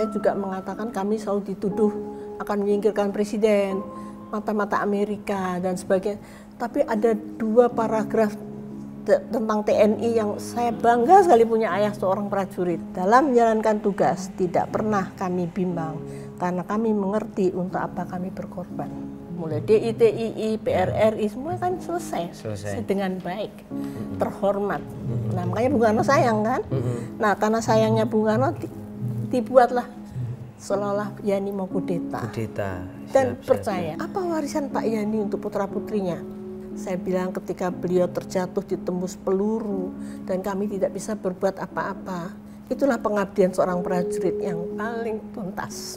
saya juga mengatakan kami selalu dituduh akan menyingkirkan presiden, mata-mata Amerika dan sebagainya. Tapi ada 2 paragraf tentang TNI yang saya bangga sekali punya ayah seorang prajurit. Dalam menjalankan tugas tidak pernah kami bimbang karena kami mengerti untuk apa kami berkorban. Mulai DITII, PRRI semua kan selesai dengan baik, terhormat. Nah makanya Bung Karno sayang kan. Nah karena sayangnya Bung Karno dibuatlah seolah-olah Yani mau kudeta. Dan percaya apa warisan Pak Yani untuk putra putrinya. Saya bilang ketika beliau terjatuh ditembus peluru dan kami tidak bisa berbuat apa-apa. Itulah pengabdian seorang prajurit yang paling tuntas.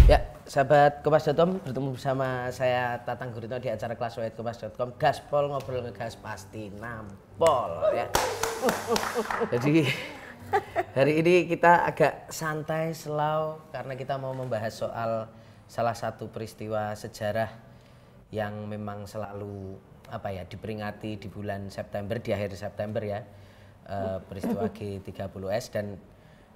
Ya, sahabat Kompas.com, bertemu bersama saya Tatang Guritno di acara Kelas.Kompas.com. Gaspol ngobrol ngegas pasti nampol ya. Jadi hari ini kita agak santai, slow, karena kita mau membahas soal salah satu peristiwa sejarah yang memang selalu diperingati di bulan September, di akhir September ya, peristiwa G30S. Dan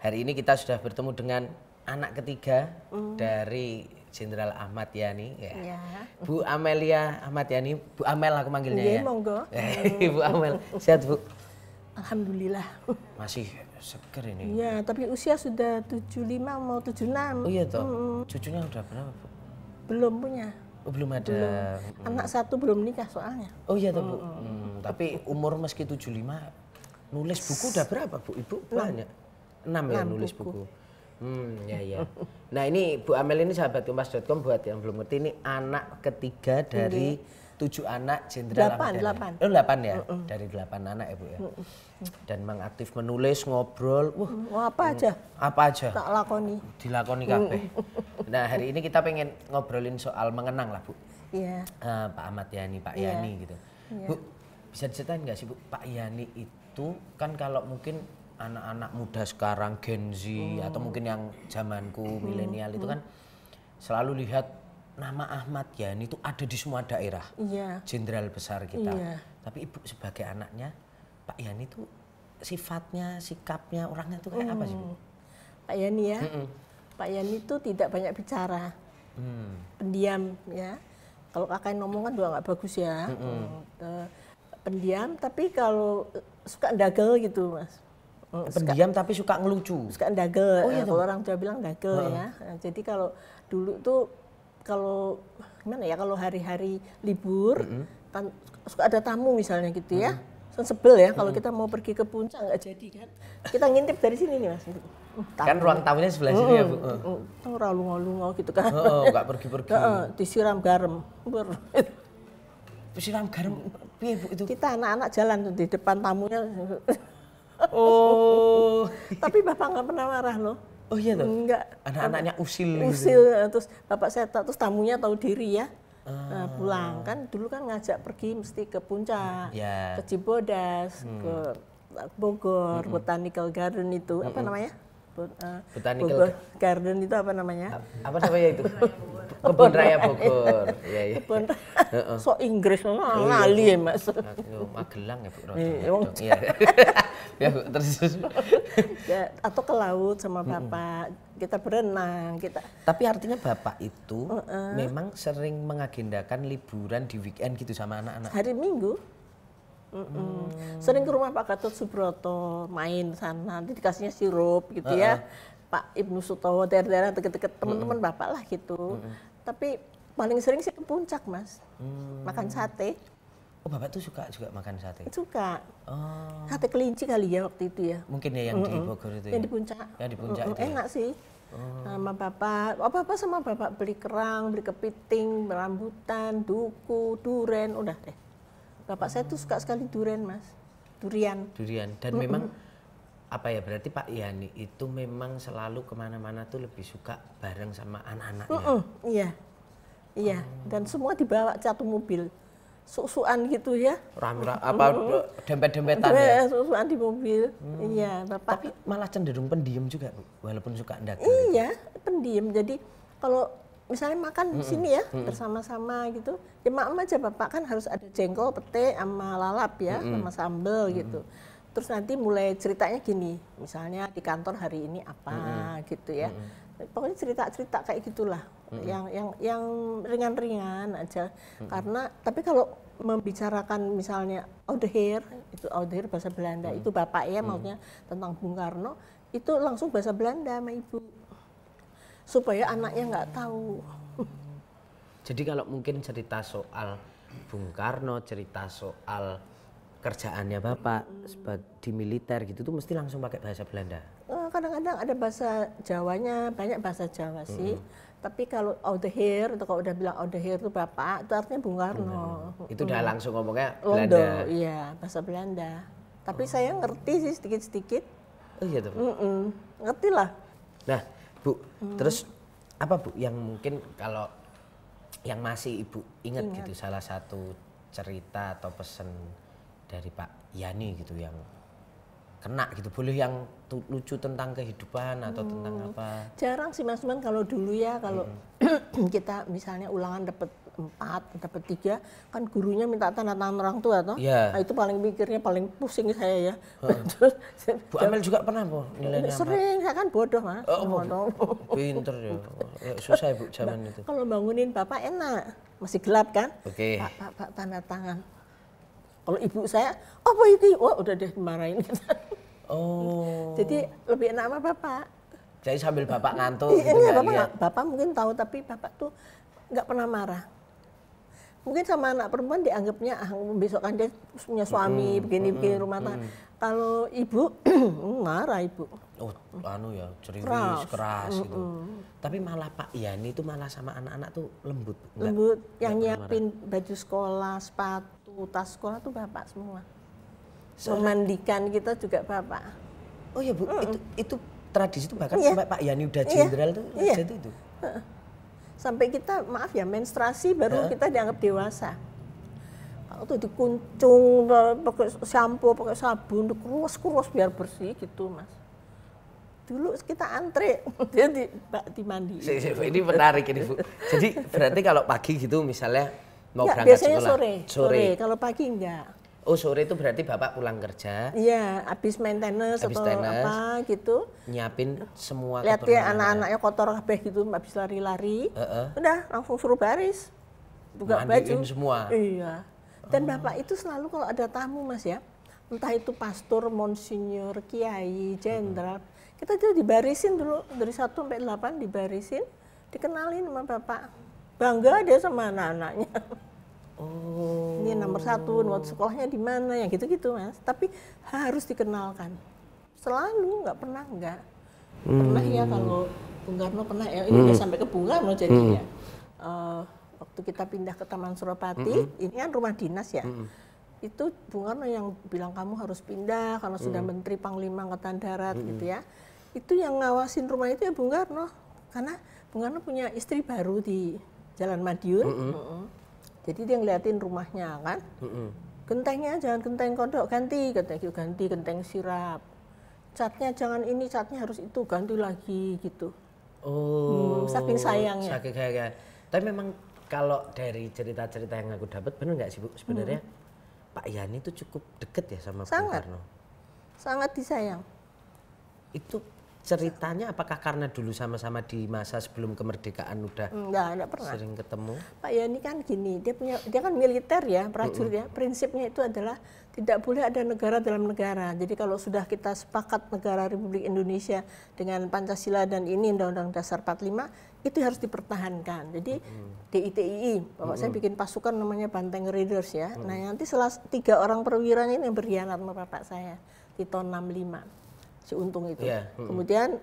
hari ini kita sudah bertemu dengan anak ketiga dari Jenderal Ahmad Yani, ya. Bu Amelia Ahmad Yani, Bu Amel aku manggilnya ya. Monggo. Bu Amel, sehat Bu? Alhamdulillah. Masih seger ini. Iya, tapi usia sudah 75 mau 76. Oh iya toh. Cucunya udah berapa, Bu? Belum punya. Oh, belum ada. Belum. Anak 1 belum nikah soalnya. Oh iya toh, Bu. Tapi umur meski 75 nulis buku udah berapa, Bu? Ibu banyak. 6 ya nulis buku. Ya. Nah, ini Bu Amel ini sahabat Kompas.com, buat yang belum ngerti, ini anak ketiga dari 7 anak Jenderal Ahmad Yani. 8 ya? Dari 8 anak ya Bu ya. Dan memang aktif menulis, ngobrol. Apa aja? Apa aja? Tak lakoni. Dilakoni kabeh. Nah hari ini kita pengen ngobrolin soal mengenang lah Bu. Iya. Pak Ahmad Yani, Pak Yani gitu. Bu, bisa diceritain nggak sih Bu, Pak Yani itu kan kalau mungkin anak-anak muda sekarang Gen Z atau mungkin yang zamanku milenial itu kan selalu lihat nama Ahmad Yani itu ada di semua daerah, jenderal besar kita. Tapi Ibu sebagai anaknya Pak Yani itu sifatnya, sikapnya, orangnya itu kayak apa sih Bu? Pak Yani ya, Pak Yani itu tidak banyak bicara, pendiam ya. Kalau kakak ngomong kan juga nggak bagus ya, pendiam. Tapi kalau suka ndagel gitu Mas. Pendiam tapi suka ngelucu. Suka ndagel. Oh, iya, kalau orang tua bilang ndagel ya. Nah, jadi kalau dulu tuh kalau gimana ya, kalau hari-hari libur kan suka ada tamu misalnya gitu ya. Sebel ya kalau kita mau pergi ke puncak nggak jadi kan. Kita ngintip dari sini nih Mas. Kan ruang tamunya sebelah sini ya Bu. Lungo-lungo gitu kan. Nggak pergi-pergi. Disiram garam. Disiram garam piye Bu itu? Kita anak-anak jalan tuh di depan tamunya. Oh. Tapi Bapak nggak pernah marah loh. Oh iya toh? Enggak. Anak-anaknya usil. Usil gitu. Terus Bapak saya terus tamunya tahu diri ya. Pulang kan dulu kan ngajak pergi mesti ke puncak, ke Cibodas, ke Bogor, Botanical Garden itu apa namanya? Botanical Garden itu apa namanya? Apa namanya itu? Kebun Raya Bogor. Iya. Kebun so Inggris ngali ya Mas. Magelang ya Bu. Iya. Ya Bu, terus. Atau ke laut sama Bapak, kita berenang, kita. Tapi artinya Bapak itu memang sering mengagendakan liburan di weekend gitu sama anak-anak. Hari Minggu. Sering ke rumah Pak Gatot Subroto, main sana, nanti dikasihnya sirup gitu ya. Pak Ibnu Sutowo, daerah-daerah deket-deket teman-teman Bapak lah gitu. Tapi paling sering sih ke puncak Mas, makan sate. Oh Bapak tuh suka juga makan sate? Suka. Sate kelinci kali ya waktu itu ya. Mungkin ya yang di Bogor itu ya? Yang di puncak. Yang di puncak itu enak sih. Sama Bapak, sama Bapak beli kerang, beli kepiting, rambutan, duku, duren, udah deh. Bapak saya tuh suka sekali duren Mas, durian. Dan memang apa ya, berarti Pak Yani itu memang selalu kemana-mana tuh lebih suka bareng sama anak-anaknya. Iya. Dan semua dibawa satu mobil, susuan gitu ya. Dempet-dempetan ya? Susuan di mobil. Iya Bapak. Tapi malah cenderung pendiam juga Bu, walaupun suka ndagel. Iya, pendiam. Jadi kalau misalnya makan di sini ya bersama-sama gitu, ya maklum aja Bapak kan harus ada jengkol, pete, sama lalap ya, sama sambel gitu. Terus nanti mulai ceritanya gini, misalnya di kantor hari ini apa gitu ya. Pokoknya cerita-cerita kayak gitulah, yang ringan-ringan aja. Karena tapi kalau membicarakan misalnya oude heer, itu oude heer bahasa Belanda, itu bapak ya maksudnya tentang Bung Karno, itu langsung bahasa Belanda sama ibu, supaya anaknya nggak tahu. Jadi kalau mungkin cerita soal Bung Karno, cerita soal kerjaannya bapak di militer gitu tuh mesti langsung pakai bahasa Belanda. Kadang-kadang ada bahasa Jawanya, banyak bahasa Jawa sih. Tapi kalau oude heer, atau kalau udah bilang oude heer itu bapak, itu artinya Bung Karno. Itu udah langsung ngomongnya Londo, Belanda. iya bahasa Belanda. Tapi saya ngerti sih sedikit-sedikit. Oh iya tuh. Ngerti lah. Nah Bu, terus apa Bu yang mungkin kalau yang masih Ibu ingat gitu salah satu cerita atau pesan dari Pak Yani gitu yang kena gitu, boleh yang lucu tentang kehidupan atau tentang apa? Jarang sih Mas Man, kalau dulu ya kalau kita misalnya ulangan dapat 4, dapat 3, kan gurunya minta tanda tangan orang tua toh. Iya. Nah, itu paling mikirnya paling pusing saya ya. Terus Bu Amel juga pernah Bu nilainya 4? sering, saya kan bodoh Mas. Pinter ya. Susah ya Bu zaman itu. Kalau bangunin bapak enak, masih gelap kan? Oke. Pak tanda tangan. Kalau ibu saya, apa itu? Wah udah deh dimarahin. Oh. Jadi lebih enak sama bapak. Jadi sambil bapak ngantuk Iya, gitu nggak bapak, lihat. bapak mungkin tahu, tapi bapak tuh nggak pernah marah. Mungkin sama anak perempuan dianggapnya besok kan dia punya suami begini-begini rumah tangga. Kalau ibu marah ibu. Oh, anu ya, ceriwis, keras gitu. Tapi malah Pak Yani itu malah sama anak-anak tuh lembut. Lembut, yang nyiapin baju sekolah, sepatu, tas sekolah tuh bapak semua. Memandikan kita juga bapak. Oh ya Bu, itu tradisi itu bahkan sampai Pak Yani udah jenderal tuh jadi itu. Sampai kita maaf ya menstruasi baru kita dianggap dewasa. Kalau tuh dikuncung, pakai shampoo, pakai sabun, dikurus-kurus biar bersih gitu Mas. Dulu kita antre, dia dimandi. Ini menarik ini Bu. Jadi berarti kalau pagi gitu misalnya mau berangkat biasanya sekolah. sore. Kalau pagi enggak. Oh sore itu berarti Bapak pulang kerja. Iya, habis main tenis atau apa gitu. Nyiapin semua Lihat ya anak-anaknya kotor kabeh gitu, habis lari-lari. Udah langsung suruh baris. Buka baju. Semua. Iya. Dan Bapak itu selalu kalau ada tamu Mas ya, entah itu pastor, monsinyur, kiai, jenderal, kita tuh dibarisin dulu dari 1 sampai 8 dibarisin, dikenalin sama Bapak. Bangga dia sama anak-anaknya. Oh. Ini nomor 1, nomor sekolahnya di mana, yang gitu-gitu Mas. Tapi harus dikenalkan. Selalu, nggak pernah enggak. Pernah ya kalau Bung Karno pernah ya, ini udah sampai ke Bung Karno jadinya. Waktu kita pindah ke Taman Suropati, ini kan rumah dinas ya. Itu Bung Karno yang bilang kamu harus pindah karena sudah Menteri Panglima Angkatan Darat gitu ya. Itu yang ngawasin rumah itu ya Bung Karno. Karena Bung Karno punya istri baru di Jalan Madiun. Jadi dia ngeliatin rumahnya kan. Gentengnya jangan genteng kodok, ganti genteng sirap. Catnya jangan ini, catnya harus itu, ganti lagi gitu. Oh. Saking sayangnya. Saking sayangnya. Tapi memang kalau dari cerita-cerita yang aku dapat, benar nggak sih Bu? Sebenarnya Pak Yani itu cukup deket ya sama Bung Karno. Sangat disayang. Itu ceritanya apakah karena dulu sama-sama di masa sebelum kemerdekaan udah enggak pernah sering ketemu? Pak Yani kan gini, dia kan militer ya, prajurit ya. Prinsipnya itu adalah tidak boleh ada negara dalam negara. Jadi kalau sudah kita sepakat negara Republik Indonesia dengan Pancasila dan ini Undang-Undang Dasar 45, itu harus dipertahankan. Jadi DITII, Bapak saya bikin pasukan namanya Banteng Raiders ya. Nah nanti 3 orang perwiranya ini yang berkhianat sama Bapak saya di tahun 65. Si Untung itu. Kemudian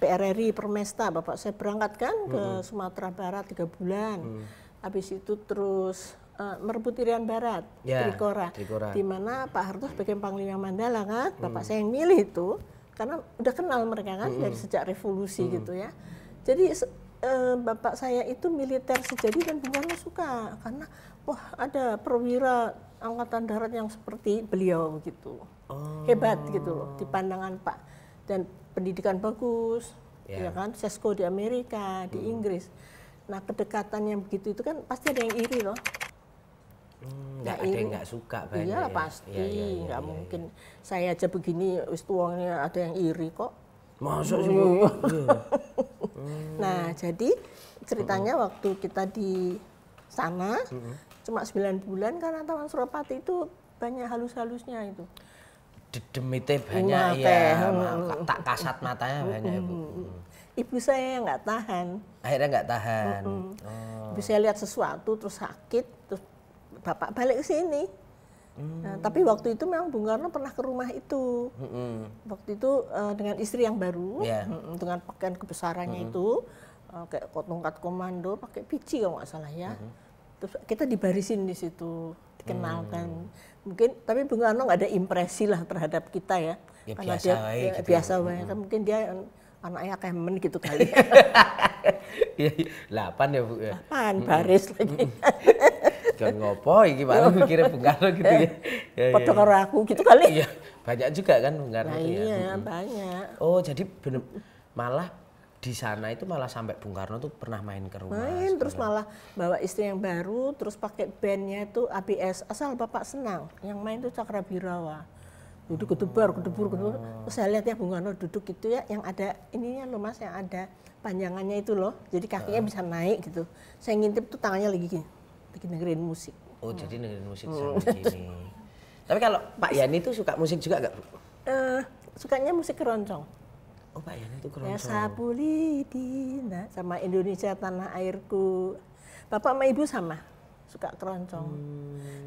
PRRI Permesta, Bapak saya berangkat kan ke Sumatera Barat 3 bulan. Habis itu terus merebut Irian Barat, Trikora. Di mana Pak Harto sebagai Panglima Mandala kan, Bapak saya yang milih itu karena udah kenal mereka kan dari sejak revolusi gitu ya. Jadi Bapak saya itu militer sejati dan Bung Karno suka karena wah ada perwira Angkatan Darat yang seperti beliau gitu. Hebat gitu loh di pandangan Pak, dan pendidikan bagus ya kan, sesko di Amerika, di Inggris. Nah kedekatan yang begitu itu kan pasti ada yang iri loh. Nggak ada yang nggak suka banyak. Iya ya. pasti, nggak mungkin. Saya aja begini, wis tuangnya ada yang iri kok. Masuk sih. Iya. Nah, jadi ceritanya waktu kita di sana cuma 9 bulan karena Taman Suropati itu banyak halus-halusnya itu. Dedemite banyak ya, tak kasat matanya banyak Ibu. Ibu saya yang nggak tahan. Akhirnya nggak tahan. Ibu saya lihat sesuatu terus sakit, terus bapak balik ke sini. Nah, tapi waktu itu memang Bung Karno pernah ke rumah itu. Waktu itu dengan istri yang baru, dengan pakaian kebesarannya itu, kayak tongkat komando, pakai pici kalau nggak salah ya. Terus kita dibarisin di situ, dikenalkan. Mungkin, tapi Bung Karno nggak ada impresi lah terhadap kita ya. Ya karena biasa dia gitu biasa banget. Kan mungkin dia anaknya kemen gitu kali. 8 ya Bu ya. 8 baris lagi. Jangan ngopo iki malah mikirnya Bung Karno gitu ya. Padha karo aku gitu kali. Iya, banyak juga kan Bung Karno Nah, itu ya. iya, banyak. Oh, jadi bener malah di sana itu malah sampai Bung Karno tuh pernah main ke rumah. Main terus malah bawa istri yang baru, terus pakai bandnya itu ABS, asal Bapak senang. Yang main itu Cakrabirawa. Duduk gedebur. Terus saya lihat ya Bung Karno duduk gitu ya, yang ada ininya loh Mas, yang ada panjangannya itu loh. Jadi kakinya bisa naik gitu. Saya ngintip tuh tangannya lagi gini, lagi dengerin musik. Oh, jadi dengerin musik sama gini. Tapi kalau Pak Yani tuh suka musik juga nggak Bu? Sukanya musik keroncong. Oh, Pak Yani itu Ya keroncong. Sapulidina sama Indonesia Tanah Airku. Bapak sama Ibu sama suka keroncong.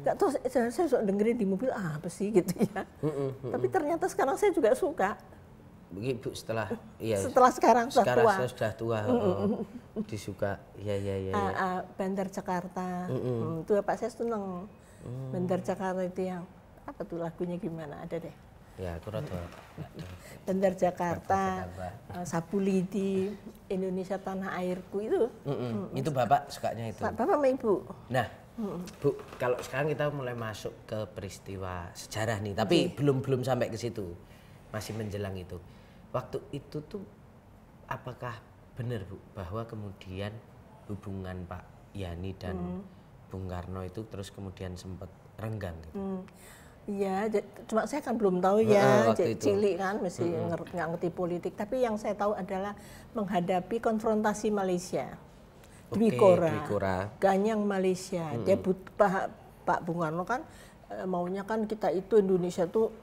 Nggak tahu saya suka dengerin di mobil apa sih gitu ya. Tapi ternyata sekarang saya juga suka. Begitu setelah Sekarang sudah tua. saya sudah tua. Disuka. Iya. Bandar Jakarta. Itu Bapak saya seneng. Bandar Jakarta itu yang apa tuh lagunya gimana? Ada deh. Ya, aku rada. Bandar Jakarta, Sapulidi, Indonesia Tanah Airku itu. Itu Bapak sukanya itu. Bapak sama Ibu. Nah, Bu, kalau sekarang kita mulai masuk ke peristiwa sejarah nih, tapi belum sampai ke situ. Masih menjelang itu. Waktu itu tuh apakah benar Bu bahwa kemudian hubungan Pak Yani dan Bung Karno itu terus kemudian sempat renggang gitu? Iya, cuma saya kan belum tahu ya, waktu itu. cilik kan mesti nggak ngerti politik. Tapi yang saya tahu adalah menghadapi konfrontasi Malaysia. Dwi Kora, Ganyang Malaysia. Dia Pak Bung Karno kan maunya kan kita itu Indonesia tuh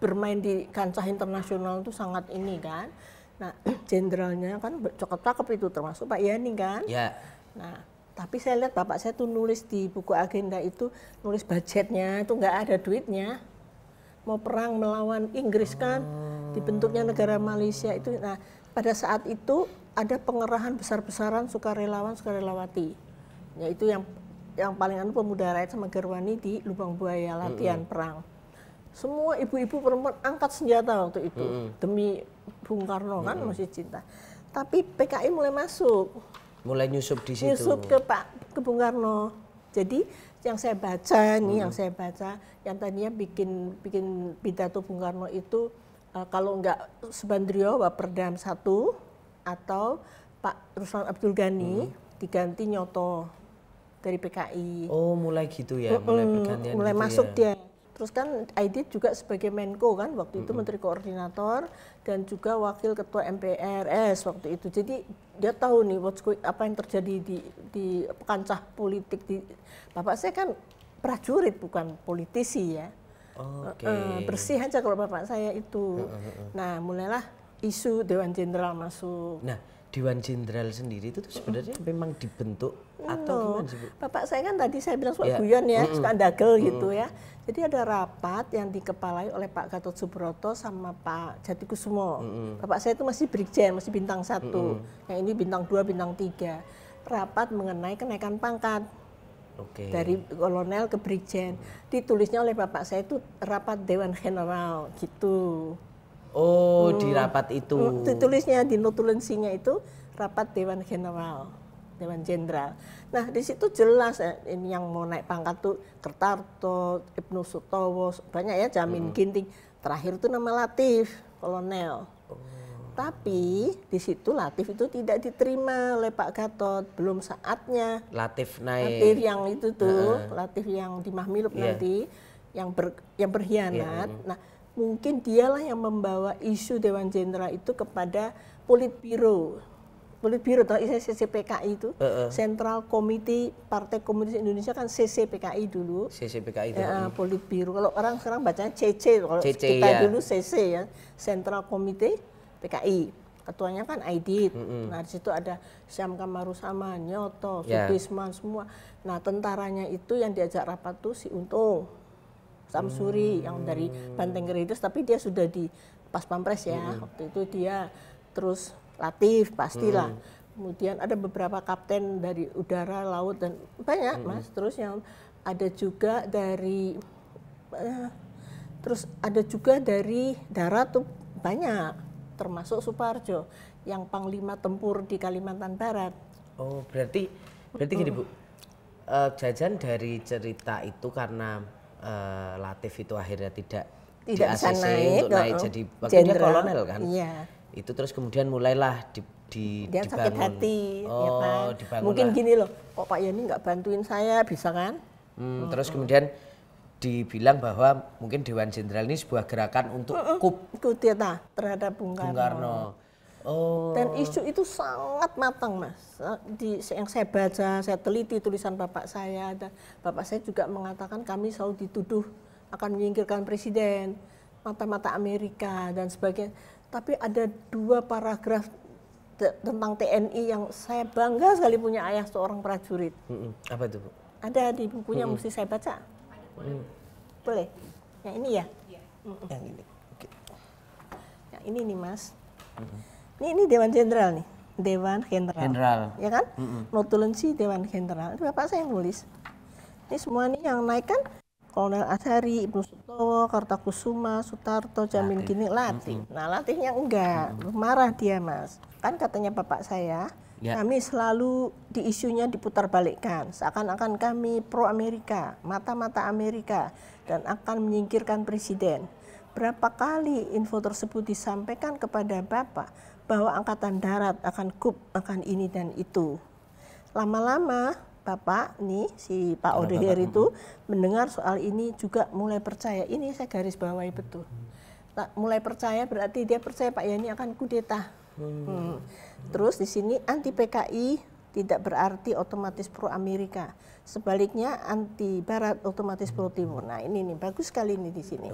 bermain di kancah internasional tuh sangat ini kan. Nah, jenderalnya kan cakep-cakep itu termasuk Pak Yani kan. Ya. Nah, tapi saya lihat bapak saya tuh nulis di buku agenda itu, nulis budgetnya itu nggak ada duitnya. Mau perang melawan Inggris kan, dibentuknya negara Malaysia itu. Nah, pada saat itu ada pengerahan besar-besaran sukarelawan-sukarelawati. Yaitu yang paling pemuda rakyat sama Gerwani di Lubang Buaya latihan perang. Semua ibu-ibu perempuan angkat senjata waktu itu demi Bung Karno kan masih cinta. Tapi PKI mulai masuk. Mulai nyusup di situ. Nyusup ke Bung Karno. Jadi yang saya baca yang tadinya bikin pidato Bung Karno itu kalau enggak Subandrio Waperdam 1 atau Pak Ruslan Abdul Ghani diganti Nyoto dari PKI. Oh, mulai gitu ya, mulai pergantian Mulai gitu masuk ya. dia. Terus kan Aidit juga sebagai Menko kan waktu itu Menteri Koordinator dan juga Wakil Ketua MPRS waktu itu. Jadi dia tahu nih apa yang terjadi di kancah politik di Bapak saya kan prajurit bukan politisi ya. Bersih aja kalau bapak saya itu. Nah, mulailah isu Dewan Jenderal masuk. Nah, Dewan Jenderal sendiri itu tuh sebenarnya memang dibentuk atau gimana sih Bu? Bapak saya kan tadi saya bilang suka guyon ya, suka dagel gitu ya. Jadi ada rapat yang dikepalai oleh Pak Gatot Subroto sama Pak Jatikusumo. Bapak saya itu masih Brigjen, masih bintang 1. Yang ini bintang 2, bintang 3. Rapat mengenai kenaikan pangkat. Dari kolonel ke Brigjen. Ditulisnya oleh Bapak saya itu rapat Dewan General gitu. Oh, di rapat itu. Ditulisnya di notulensinya itu rapat Dewan General, Dewan Jenderal. Nah, di situ jelas ini yang mau naik pangkat tuh Kertarto, Ibnu Sutowo, banyak ya, Jamin Ginting. Terakhir itu nama Latif, kolonel. Tapi di situ Latif itu tidak diterima oleh Pak Gatot, belum saatnya. Latif naik. Latif yang itu tuh, Latif yang di Mahmilub nanti, yang berkhianat. Nah, mungkin dialah yang membawa isu Dewan Jenderal itu kepada Politbiro. Politbiro atau CCPKI itu, Central Committee Partai Komunis Indonesia kan CCPKI dulu. CCPKI itu. Ya, Politbiro. Kalau orang sekarang bacanya CC, kalau CC, kita dulu CC ya, Central Committee PKI. Ketuanya kan Aidit. Nah, di situ ada Syam Kamarusama, Nyoto, Sudisman semua. Nah, tentaranya itu yang diajak rapat tuh si Untung Samsuri yang dari Banteng Geredes, tapi dia sudah di Pas Pampres ya. Waktu itu dia, terus Latif pastilah. Kemudian ada beberapa kapten dari udara, laut dan banyak Mas. Terus yang ada juga dari darat tuh banyak, termasuk Suparjo yang Panglima Tempur di Kalimantan Barat. Oh, berarti gini Bu. Jajan dari cerita itu karena Latif itu akhirnya tidak bisa naik, untuk naik jadi waktu dia kolonel kan. Iya. Itu terus kemudian mulailah dia dibangun. Sakit hati, ya kan? Dibangun mungkin gini loh, kok Pak Yani nggak bantuin saya, bisa kan? Terus kemudian dibilang bahwa mungkin Dewan Jenderal ini sebuah gerakan untuk kudeta terhadap Bung Karno. Oh. Dan isu itu sangat matang Mas. Yang saya baca, saya teliti tulisan bapak saya, dan bapak saya juga mengatakan kami selalu dituduh akan menyingkirkan presiden, mata-mata Amerika dan sebagainya. Tapi ada 2 paragraf tentang TNI yang saya bangga sekali punya ayah seorang prajurit. Apa itu Bu? Ada di bukunya, mesti saya baca. Boleh? Yang ini ya? Yang ini. Oke. Yang ini nih Mas. Ini Dewan Jenderal nih. Dewan Jenderal. Ya kan? Notulensi Dewan Jenderal. Itu bapak saya yang nulis. Ini semua nih yang naik kan Kolonel Azhari, Ibnu Sutowo, Kartakusuma, Sutarto, Jamin Ginting, Latif. Nah, Latifnya enggak, marah dia Mas. Kan katanya bapak saya, kami selalu di isunya diputarbalikkan, seakan-akan kami pro Amerika, mata-mata Amerika, dan akan menyingkirkan presiden. Berapa kali info tersebut disampaikan kepada bapak bahwa Angkatan Darat akan akan ini dan itu. Lama-lama Bapak nih, si Pak Odeher itu mendengar soal ini juga mulai percaya. Ini saya garis bawahi betul. Mulai percaya berarti dia percaya Pak Yani akan kudeta. Terus di sini anti PKI tidak berarti otomatis pro Amerika. Sebaliknya anti Barat otomatis pro Timur. Nah ini nih bagus sekali ini di sini.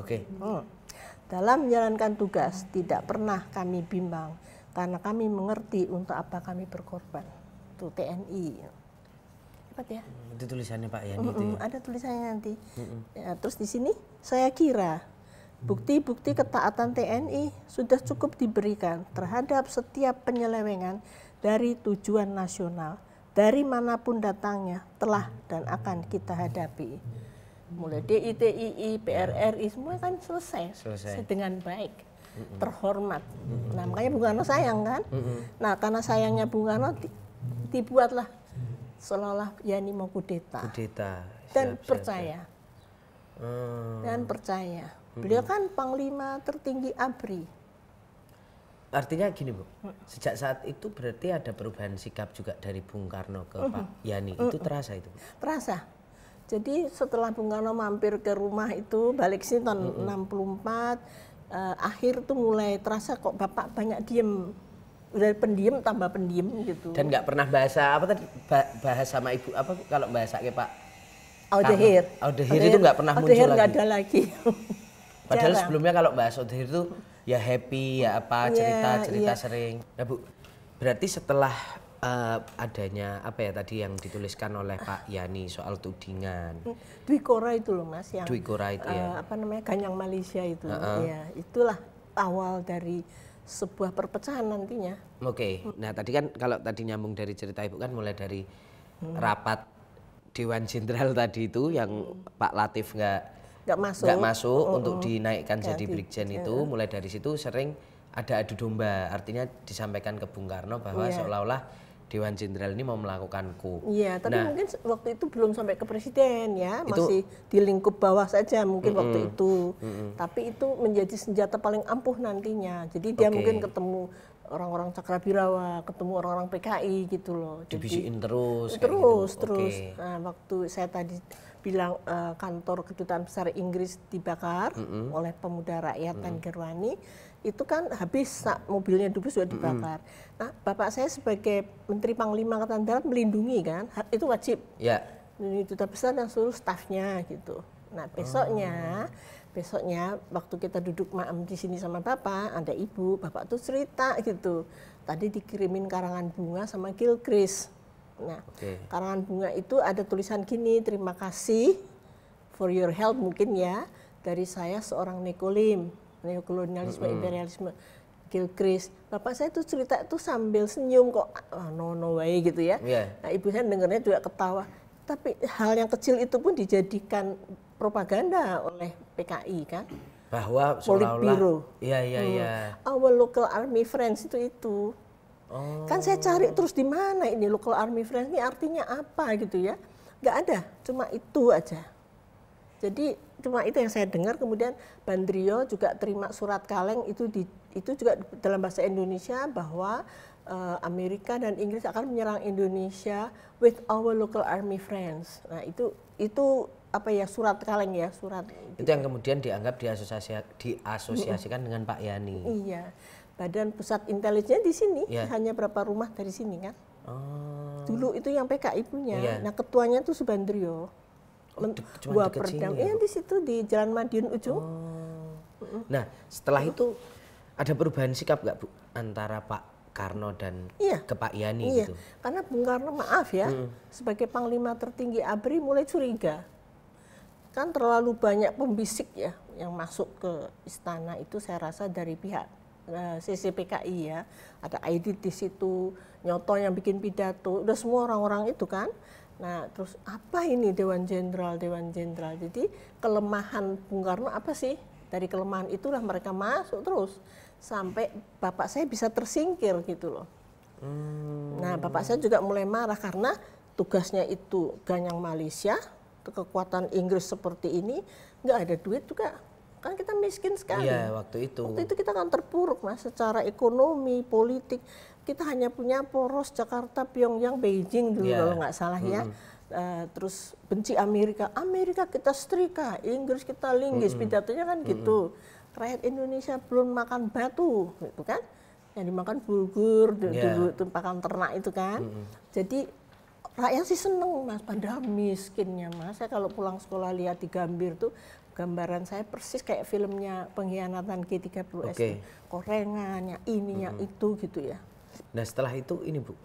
Dalam menjalankan tugas tidak pernah kami bimbang karena kami mengerti untuk apa kami berkorban. Itu TNI. Ya. Itu tulisannya Pak Yani itu ya? Ada tulisannya nanti. Ya, terus di sini saya kira bukti-bukti ketaatan TNI sudah cukup diberikan terhadap setiap penyelewengan dari tujuan nasional dari manapun datangnya telah dan akan kita hadapi. Mulai DI, TII, PRRI semua kan selesai. Dengan baik, terhormat. Nah makanya Bung Karno sayang kan. Nah karena sayangnya Bung Karno dibuatlah seolah-olah Yani mau kudeta. Dan percaya. Dan percaya. Beliau kan Panglima tertinggi ABRI. Artinya gini Bu, sejak saat itu berarti ada perubahan sikap juga dari Bung Karno ke Pak Yani. Itu terasa itu? Terasa. Jadi setelah Bung Karno mampir ke rumah itu, balik sini tahun 64, akhir tuh mulai terasa kok Bapak banyak diem. Udah pendiam tambah pendiam gitu. Dan nggak pernah bahasa apa tadi, bahas sama ibu apa kalau bahasa kayak Pak Odeher. Odeher itu nggak pernah muncul lagi. Odeher nggak ada lagi. Padahal sebelumnya kalau bahas Odeher itu ya happy ya apa cerita sering. Nah Bu, berarti setelah adanya apa ya tadi yang dituliskan oleh Pak Yani soal tudingan. Dwi Kora itu loh Mas yang Dwi Kora itu ya. Apa namanya Ganyang Malaysia itu. Ya, itulah awal dari sebuah perpecahan nantinya. Nah tadi kan kalau tadi nyambung dari cerita Ibu kan mulai dari rapat Dewan Jenderal tadi itu yang Pak Latif nggak masuk untuk dinaikkan jadi Brigjen itu, mulai dari situ sering ada adu domba, artinya disampaikan ke Bung Karno bahwa seolah-olah Dewan Jenderal ini mau melakukan coup. Iya, tapi mungkin waktu itu belum sampai ke presiden ya, masih di lingkup bawah saja mungkin waktu itu. Tapi itu menjadi senjata paling ampuh nantinya. Jadi dia mungkin ketemu orang-orang Cakrabirawa, ketemu orang-orang PKI gitu loh. Dibisikin terus. Terus. Nah, waktu saya tadi bilang kantor kedutaan besar Inggris dibakar oleh pemuda rakyat dan Gerwani, itu kan habis mobilnya dubes sudah dibakar. Nah, bapak saya sebagai Menteri Panglima Angkatan Darat melindungi kan, itu wajib. Ya. Melindungi duta besar dan seluruh stafnya gitu. Nah, besoknya waktu kita duduk maem di sini sama bapak, ada ibu, bapak tuh cerita gitu. Tadi dikirimin karangan bunga sama Gilchrist. Nah, karangan bunga itu ada tulisan gini, terima kasih for your help mungkin ya, dari saya seorang nekolim, neokolonialisme, imperialisme, Gilchrist. Bapak saya tuh cerita itu sambil senyum kok, no way gitu ya. Nah, ibu saya dengarnya juga ketawa. Tapi hal yang kecil itu pun dijadikan propaganda oleh PKI kan. Bahwa Politbiro. Iya. Our local army friends itu. Kan saya cari terus di mana ini local army friends ini artinya apa gitu ya. Nggak ada, cuma itu aja. Jadi cuma itu yang saya dengar. Kemudian Bandrio juga terima surat kaleng itu juga dalam bahasa Indonesia bahwa Amerika dan Inggris akan menyerang Indonesia with our local army friends. Nah, itu apa ya, surat kaleng ya, surat. Itu yang kemudian dianggap diasosiasikan dengan Pak Yani. Iya. Badan Pusat Intelijen di sini, hanya berapa rumah dari sini kan. Dulu itu yang PKI punya. Nah, ketuanya itu Subandrio. Cuma deket sini. Iya, di situ di Jalan Madiun ujung. Nah, setelah itu ada perubahan sikap nggak Bu antara Pak Karno dan ke Pak Yani gitu? Karena Bung Karno maaf ya, sebagai Panglima tertinggi ABRI mulai curiga. Kan terlalu banyak pembisik ya yang masuk ke istana itu, saya rasa dari pihak CCPKI ya. Ada Aidit di situ, Nyoto yang bikin pidato, udah semua orang-orang itu kan. Nah, terus apa ini Dewan Jenderal. Jadi kelemahan Bung Karno apa sih? Dari kelemahan itulah mereka masuk terus. Sampai bapak saya bisa tersingkir gitu loh. Nah, bapak saya juga mulai marah karena tugasnya itu ganyang Malaysia, kekuatan Inggris seperti ini, nggak ada duit juga. Kan kita miskin sekali. Iya, waktu itu kita kan terpuruk Mas, secara ekonomi, politik. Kita hanya punya poros Jakarta, Pyongyang, Beijing dulu kalau nggak salah ya. Terus benci Amerika kita setrika, Inggris kita linggis, pidatonya kan gitu. Rakyat Indonesia belum makan batu, gitu kan? Yang dimakan bulgur, dulu tumpakan ternak itu kan. Jadi rakyat sih seneng Mas, padahal miskinnya Mas. Saya kalau pulang sekolah lihat di Gambir tuh, gambaran saya persis kayak filmnya Pengkhianatan G30S. Korengannya, ininya itu gitu ya. Nah, setelah itu ini Bu,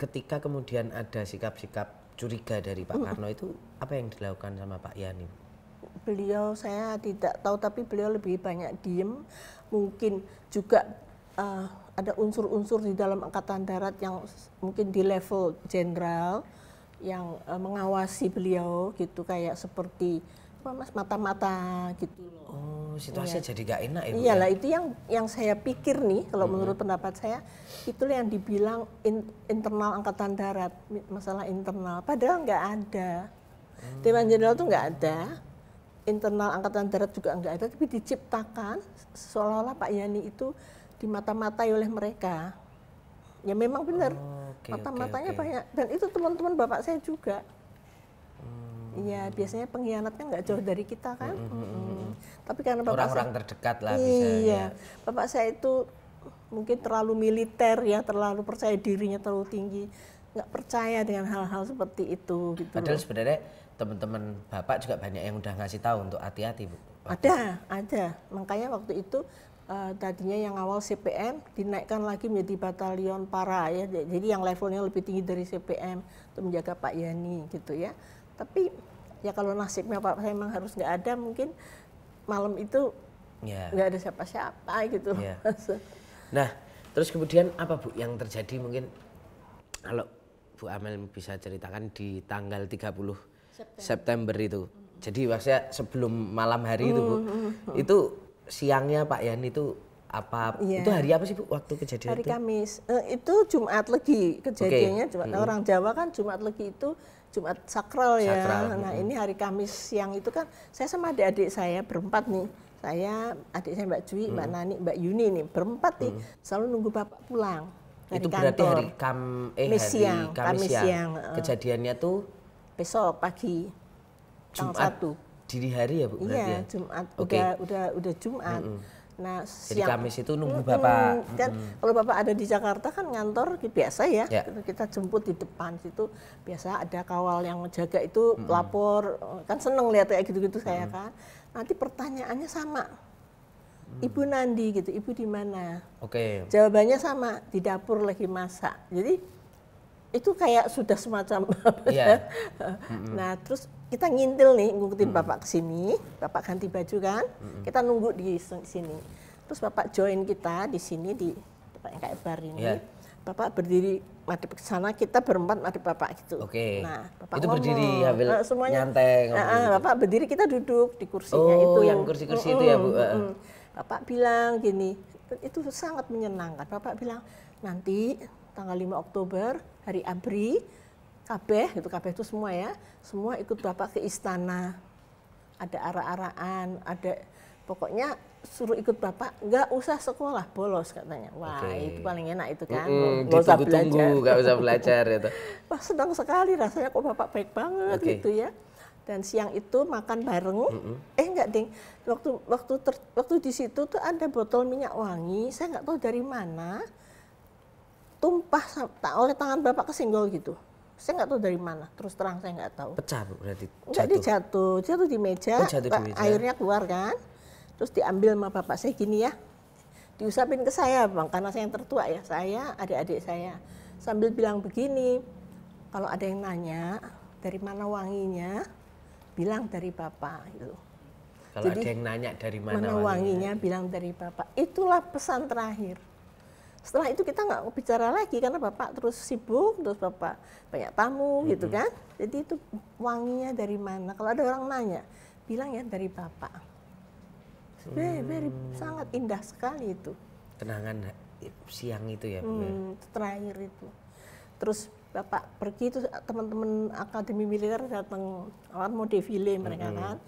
ketika kemudian ada sikap-sikap curiga dari Pak Karno itu, apa yang dilakukan sama Pak Yani? Beliau saya tidak tahu, tapi beliau lebih banyak diem. Mungkin juga ada unsur-unsur di dalam Angkatan Darat yang mungkin di level jenderal yang mengawasi beliau gitu, kayak seperti Mas mata-mata gitu loh. Oh, situasinya jadi gak enak ya Bu? Iyalah, itu yang saya pikir nih, kalau menurut pendapat saya, itulah yang dibilang internal Angkatan Darat, masalah internal. Padahal nggak ada. Dewan Jenderal itu nggak ada. Internal Angkatan Darat juga nggak ada, tapi diciptakan seolah-olah Pak Yani itu dimata-matai oleh mereka. Ya memang benar, mata-matanya banyak, dan itu teman-teman bapak saya juga. Iya, biasanya pengkhianat kan nggak jauh dari kita kan. Tapi karena bapak orang-orang terdekat lah iya, bapak saya itu mungkin terlalu militer ya, terlalu percaya dirinya terlalu tinggi, nggak percaya dengan hal-hal seperti itu. Gitu. Padahal sebenarnya teman-teman bapak juga banyak yang udah ngasih tahu untuk hati-hati Bu. Ada. Makanya waktu itu tadinya yang awal CPM dinaikkan lagi menjadi batalion para ya, jadi yang levelnya lebih tinggi dari CPM untuk menjaga Pak Yani gitu ya. Tapi ya kalau nasibnya Pak saya memang harus nggak ada, mungkin malam itu nggak ada siapa-siapa gitu. Nah, terus kemudian apa Bu yang terjadi, mungkin kalau Bu Amel bisa ceritakan di tanggal 30 September itu. Jadi maksudnya sebelum malam hari itu Bu, itu siangnya Pak Yani itu apa Iya. itu hari apa sih Bu waktu kejadian Hari itu? Kamis. Itu Jumat Legi kejadiannya. Orang Jawa kan Jumat Legi itu Jumat sakral ya. Sakral, Nah ini hari Kamis siang itu kan saya sama adik-adik saya berempat nih. Saya, adik saya Mbak Jui, Mbak Nani, Mbak Yuni nih berempat nih selalu nunggu bapak pulang dari Itu berarti kantor. hari Kamis siang, Kamis Kamis siang. Kejadiannya tuh Besok pagi tanggal Jumat 1. dini hari ya Bu berarti Iya, ya? Jumat. Oke. Udah Jumat. Nah, Jadi siang Kamis itu nunggu Bapak. kan kalau Bapak ada di Jakarta kan ngantor biasa ya. Ya. Kita jemput di depan situ. Biasa ada kawal yang jaga itu lapor. Kan seneng lihat kayak gitu-gitu saya kan. Nanti pertanyaannya sama. Ibu Nandi gitu, ibu di mana? Oke. Jawabannya sama, di dapur lagi masak. Jadi itu kayak sudah semacam apa Iya. ya. Nah, terus kita ngintil nih ngikutin Bapak ke sini, Bapak ganti baju kan. Kita nunggu di sini. Terus Bapak join kita di sini di tempat yang kayak bar ini. Iya. Bapak berdiri madep ke sana, kita berempat madep Bapak gitu. Oke. Nah, Bapak Itu ngomong, berdiri sambil semuanya nyantai ngomong. Bapak berdiri, kita duduk di kursinya Oh, itu yang kursi-kursi itu ya, Bu? Bapak bilang gini, itu sangat menyenangkan. Bapak bilang nanti tanggal 5 Oktober hari ABRI, kabeh itu semua ya, semua ikut Bapak ke istana. Ada arah-arahan, ada pokoknya suruh ikut Bapak, nggak usah sekolah, bolos katanya. Wah, Oke. itu paling enak itu kan, nggak usah belajar. Ditunggu-tunggu, nggak usah belajar itu. Wah, senang sekali rasanya kok Bapak baik banget Oke. gitu ya. Dan siang itu makan bareng. Enggak, Ding. Waktu di situ tuh ada botol minyak wangi, saya nggak tahu dari mana. Tumpah oleh tangan Bapak kesenggol gitu. Saya nggak tahu dari mana, terus terang saya nggak tahu. Pecah Bu berarti. Enggak, dia jatuh di meja, Oh, jatuh di meja. airnya keluar kan. Terus diambil sama Bapak saya gini ya. Diusapin ke saya, Bang, karena saya yang tertua ya. Saya, adik-adik saya. Sambil bilang begini, kalau ada yang nanya, dari mana wanginya, bilang dari Bapak gitu. Kalau Jadi, ada yang nanya dari mana Mana wanginya, bilang dari Bapak. Itulah pesan terakhir. Setelah itu kita nggak bicara lagi karena Bapak terus sibuk, terus Bapak banyak tamu gitu kan. Jadi itu wanginya dari mana? Kalau ada orang nanya, bilang ya dari Bapak. Very, sangat indah sekali itu. Kenangan siang itu ya Bu. Itu terakhir itu. Terus Bapak pergi, terus teman-teman Akademi Militer datang, awal mau defile mereka kan.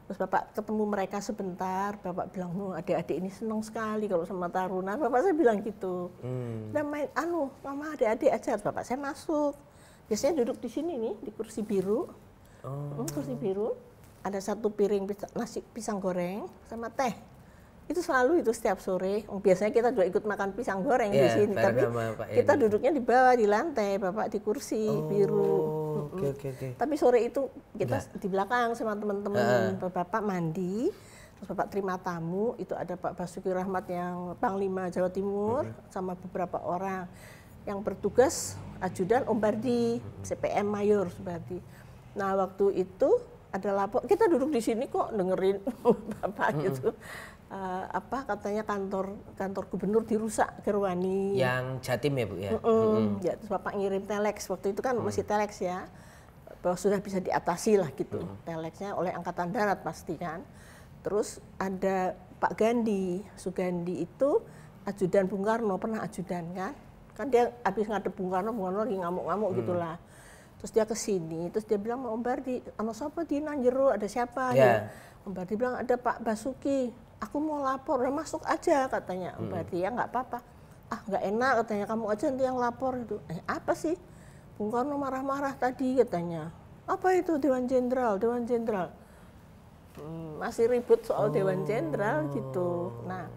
Terus Bapak ketemu mereka sebentar, Bapak bilang, adik-adik ini senang sekali kalau sama Taruna. Bapak saya bilang gitu. Dan main, mama adik-adik aja. Bapak saya masuk. Biasanya duduk di sini nih, di kursi biru. Kursi biru. Ada satu piring nasi pisang goreng sama teh. Itu selalu itu setiap sore. Biasanya kita juga ikut makan pisang goreng di sini, tapi kita duduknya di bawah di lantai, Bapak di kursi biru. Oke. Tapi sore itu kita di belakang sama teman-teman. Bapak mandi, terus Bapak terima tamu. Itu ada Pak Basuki Rahmat yang Panglima Jawa Timur sama beberapa orang yang bertugas, ajudan Om Bardi, CPM Mayor Bardi. Nah waktu itu ada lapor, kita duduk di sini kok dengerin Bapak gitu. Katanya kantor gubernur dirusak Gerwani. Yang Jatim ya Bu ya? Ya, terus Bapak ngirim telex, waktu itu kan masih telex ya, bahwa sudah bisa diatasi lah gitu, telexnya oleh Angkatan Darat pasti kan. Terus ada Pak Gandhi, Sugandi itu ajudan Bung Karno, pernah ajudan kan dia habis ngadep Bung Karno lagi ngamuk-ngamuk gitulah. Terus dia ke sini, terus dia bilang, Om Bardi, ana siapa di Nanjero, ada siapa? Yeah. Om Bardi bilang, ada Pak Basuki, aku mau lapor, udah masuk aja katanya. Om Bardi, ya nggak apa-apa. Nggak enak katanya, kamu aja nanti yang lapor itu. Apa sih? Bung Karno marah-marah tadi katanya. Apa itu Dewan Jenderal? Masih ribut soal Dewan Jenderal gitu. Nah,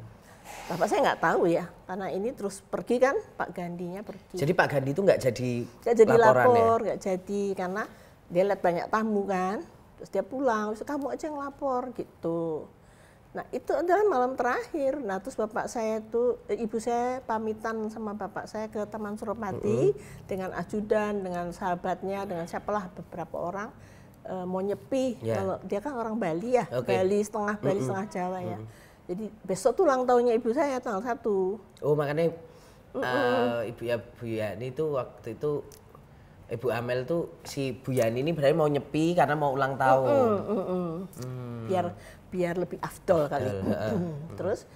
Bapak saya nggak tahu ya, karena ini terus pergi kan, Pak Gandinya pergi. Jadi Pak Gandhi itu nggak jadi lapor, nggak jadi karena dia lihat banyak tamu kan, terus dia pulang, terus kamu aja yang lapor gitu. Nah itu adalah malam terakhir. Nah terus bapak saya tuh, ibu saya pamitan sama bapak saya ke Taman Suropati dengan ajudan, dengan sahabatnya, dengan siapalah beberapa orang mau nyepi. Kalau dia kan orang Bali ya, Bali setengah Jawa ya. Jadi besok tuh ulang tahunnya ibu saya tanggal 1. Oh makanya ibu ya Bu Yani itu waktu itu Ibu Amel tuh si Bu Yani ini berarti mau nyepi karena mau ulang tahun. Biar lebih afdol kali. Terus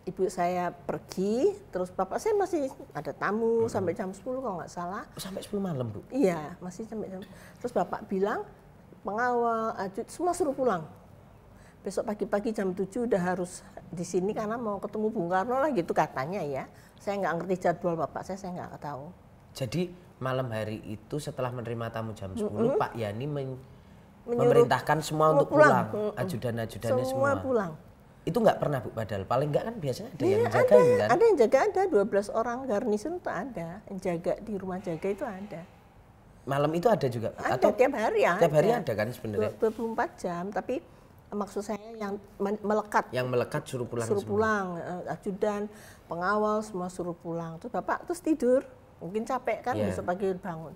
ibu saya pergi, terus bapak saya masih ada tamu sampai jam 10 kalau nggak salah. Sampai 10 malam, Bu? Iya, masih sampai jam. Terus bapak bilang, pengawal, ajut, semua suruh pulang. Besok pagi-pagi jam 7 udah harus di sini karena mau ketemu Bung Karno lah gitu katanya ya. Saya nggak ngerti jadwal bapak saya nggak tahu. Jadi malam hari itu setelah menerima tamu jam 10, Pak Yani memerintahkan semua untuk pulang. Ajudan-ajudannya semua pulang. Itu nggak pernah, Bu, padahal paling nggak kan biasanya ada yang Iya, jagain kan? Ada yang jaga, ada 12 orang garnison itu ada, yang jaga di rumah jaga itu ada. Malam itu ada juga? Ada, atau tiap hari ada. Tiap hari ada kan sebenarnya? 24 jam, tapi maksud saya yang melekat. Yang melekat suruh pulang Suruh semua. pulang, ajudan, pengawal semua suruh pulang. Terus bapak terus tidur, mungkin capek kan, besok pagi bangun.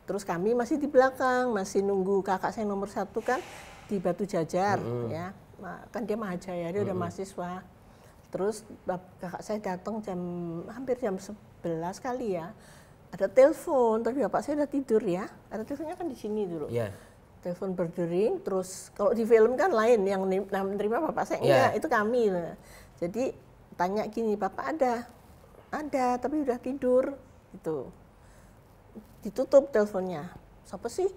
Terus kami masih di belakang, masih nunggu kakak saya nomor 1 kan di Batu Jajar ya. Nah, kan dia Mahajaya, dia udah mahasiswa. Terus kakak saya datang hampir jam 11 kali ya. Ada telepon, tapi bapak saya udah tidur ya. Ada teleponnya kan di sini dulu. Yeah. Telepon berdering, terus kalau di film kan lain, yang menerima bapak saya enggak, itu kami. Jadi tanya gini, bapak ada, tapi udah tidur, gitu. Ditutup teleponnya. Siapa sih?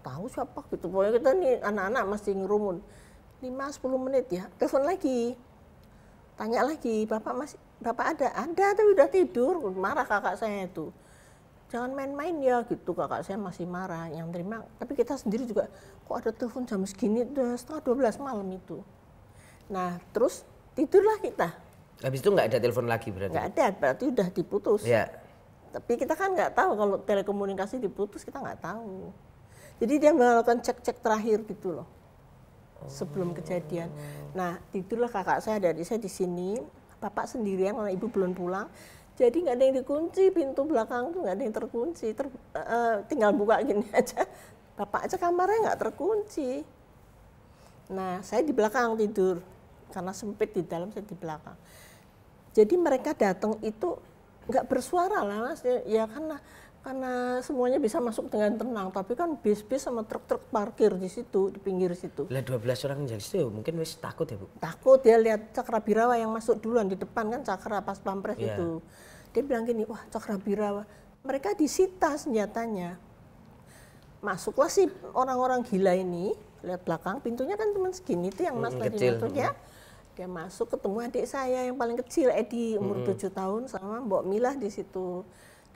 Tahu siapa gitu. Pokoknya kita nih anak-anak masih ngerumun. 5-10 menit ya, telepon lagi. Tanya lagi, bapak ada, tapi udah tidur. Marah kakak saya itu. Jangan main-main ya gitu, kakak saya masih marah yang terima. Tapi kita sendiri juga, kok ada telepon jam segini, udah setengah 12 malam itu. Nah terus tidurlah kita. Habis itu nggak ada telepon lagi berarti? Nggak ada, berarti udah diputus. Ya. Tapi kita kan nggak tahu kalau telekomunikasi diputus, kita nggak tahu. Jadi dia melakukan cek-cek terakhir gitu loh. Sebelum kejadian. Nah tidurlah kakak saya, dari saya di sini, bapak sendirian karena ibu belum pulang. Jadi nggak ada yang dikunci, pintu belakang tuh nggak ada yang terkunci, tinggal buka gini aja. Bapak aja kamarnya nggak terkunci. Nah saya di belakang tidur, karena sempit di dalam, saya di belakang. Jadi mereka datang itu nggak bersuara lah mas, ya karena semuanya bisa masuk dengan tenang. Tapi kan bis-bis sama truk-truk parkir di situ, di pinggir situ. Lah 12 orang yang jadi situ mungkin wis takut ya, Bu? Takut, dia lihat Cakrabirawa yang masuk duluan di depan kan, Cakra pas pampres itu. Dia bilang gini, wah Cakrabirawa, mereka disita senjatanya. Masuklah si orang-orang gila ini, lihat belakang, pintunya kan cuma segini tuh yang mas tadi masuk ya. Dia masuk, ketemu adik saya yang paling kecil, Edi, umur 7 tahun, sama Mbok Milah di situ.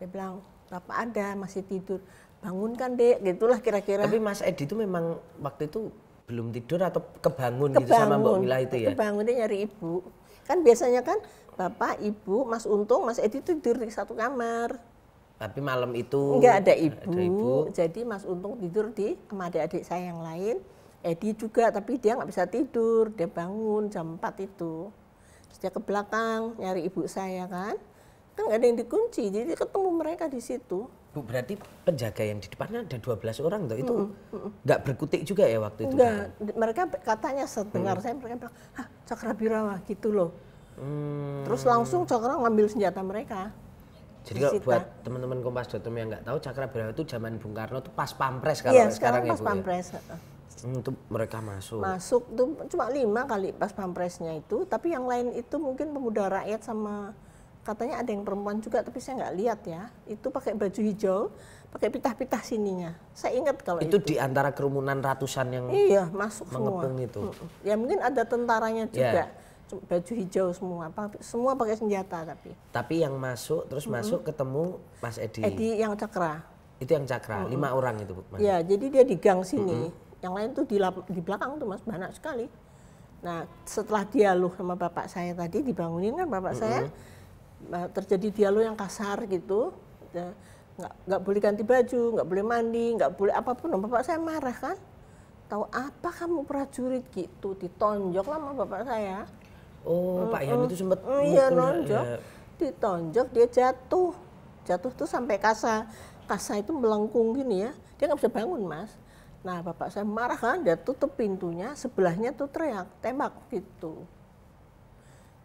Dia bilang, bapak ada, masih tidur. Bangunkan dek, gitulah kira-kira. Tapi Mas Edi itu memang waktu itu belum tidur atau kebangun gitu sama Mbok Milah itu ya? Kebangun, dia nyari ibu. Kan biasanya kan bapak, ibu, Mas Untung, Mas Edi tidur di satu kamar. Tapi malam itu enggak ada ibu. Jadi Mas Untung tidur sama adik-adik saya yang lain. Edi juga, tapi dia nggak bisa tidur. Dia bangun jam 4 itu. Terus dia ke belakang nyari ibu saya kan. Kan nggak ada yang dikunci, jadi ketemu mereka di situ. Bu, berarti penjaga yang di depannya ada 12 orang tuh, itu nggak berkutik juga ya waktu itu? Enggak, mereka katanya sedengar saya, mereka bilang, ah Cakrabirawa gitu loh. Terus langsung Cakra ngambil senjata mereka. Jadi kalau buat teman-teman Kompas.com yang nggak tahu, Cakrabirawa itu zaman Bung Karno itu pas pampres kalau sekarang ya, Bu? Iya, pas pampres. Itu mereka masuk. Masuk tuh cuma 5 kali pas pampresnya itu, tapi yang lain itu mungkin pemuda rakyat sama katanya ada yang perempuan juga, tapi saya nggak lihat ya. Itu pakai baju hijau, pakai pitah-pitah sininya. Saya ingat kalau itu. Di antara kerumunan ratusan yang masuk mengepung semua. itu. Ya mungkin ada tentaranya juga. Baju hijau semua pakai senjata tapi. Tapi yang masuk terus masuk ketemu Mas Edi. Edi yang Cakra. Itu yang Cakra, 5 orang itu, Bu. Mas. Ya, jadi dia di gang sini. Yang lain tuh di belakang tuh Mas, banyak sekali. Nah, setelah dialog sama bapak saya tadi, dibangunin kan bapak saya, terjadi dialog yang kasar gitu. Nggak boleh ganti baju, nggak boleh mandi, nggak boleh apapun. Bapak saya marah kan. Tahu apa kamu prajurit gitu, ditonjok lah sama bapak saya. Oh, Pak Yani itu sempat nonjok. Ditonjok, dia jatuh. Jatuh tuh sampai kasa itu melengkung gini ya. Dia nggak bisa bangun, Mas. Nah, bapak saya marah kan, dia tutup pintunya, sebelahnya tuh teriak, tembak gitu.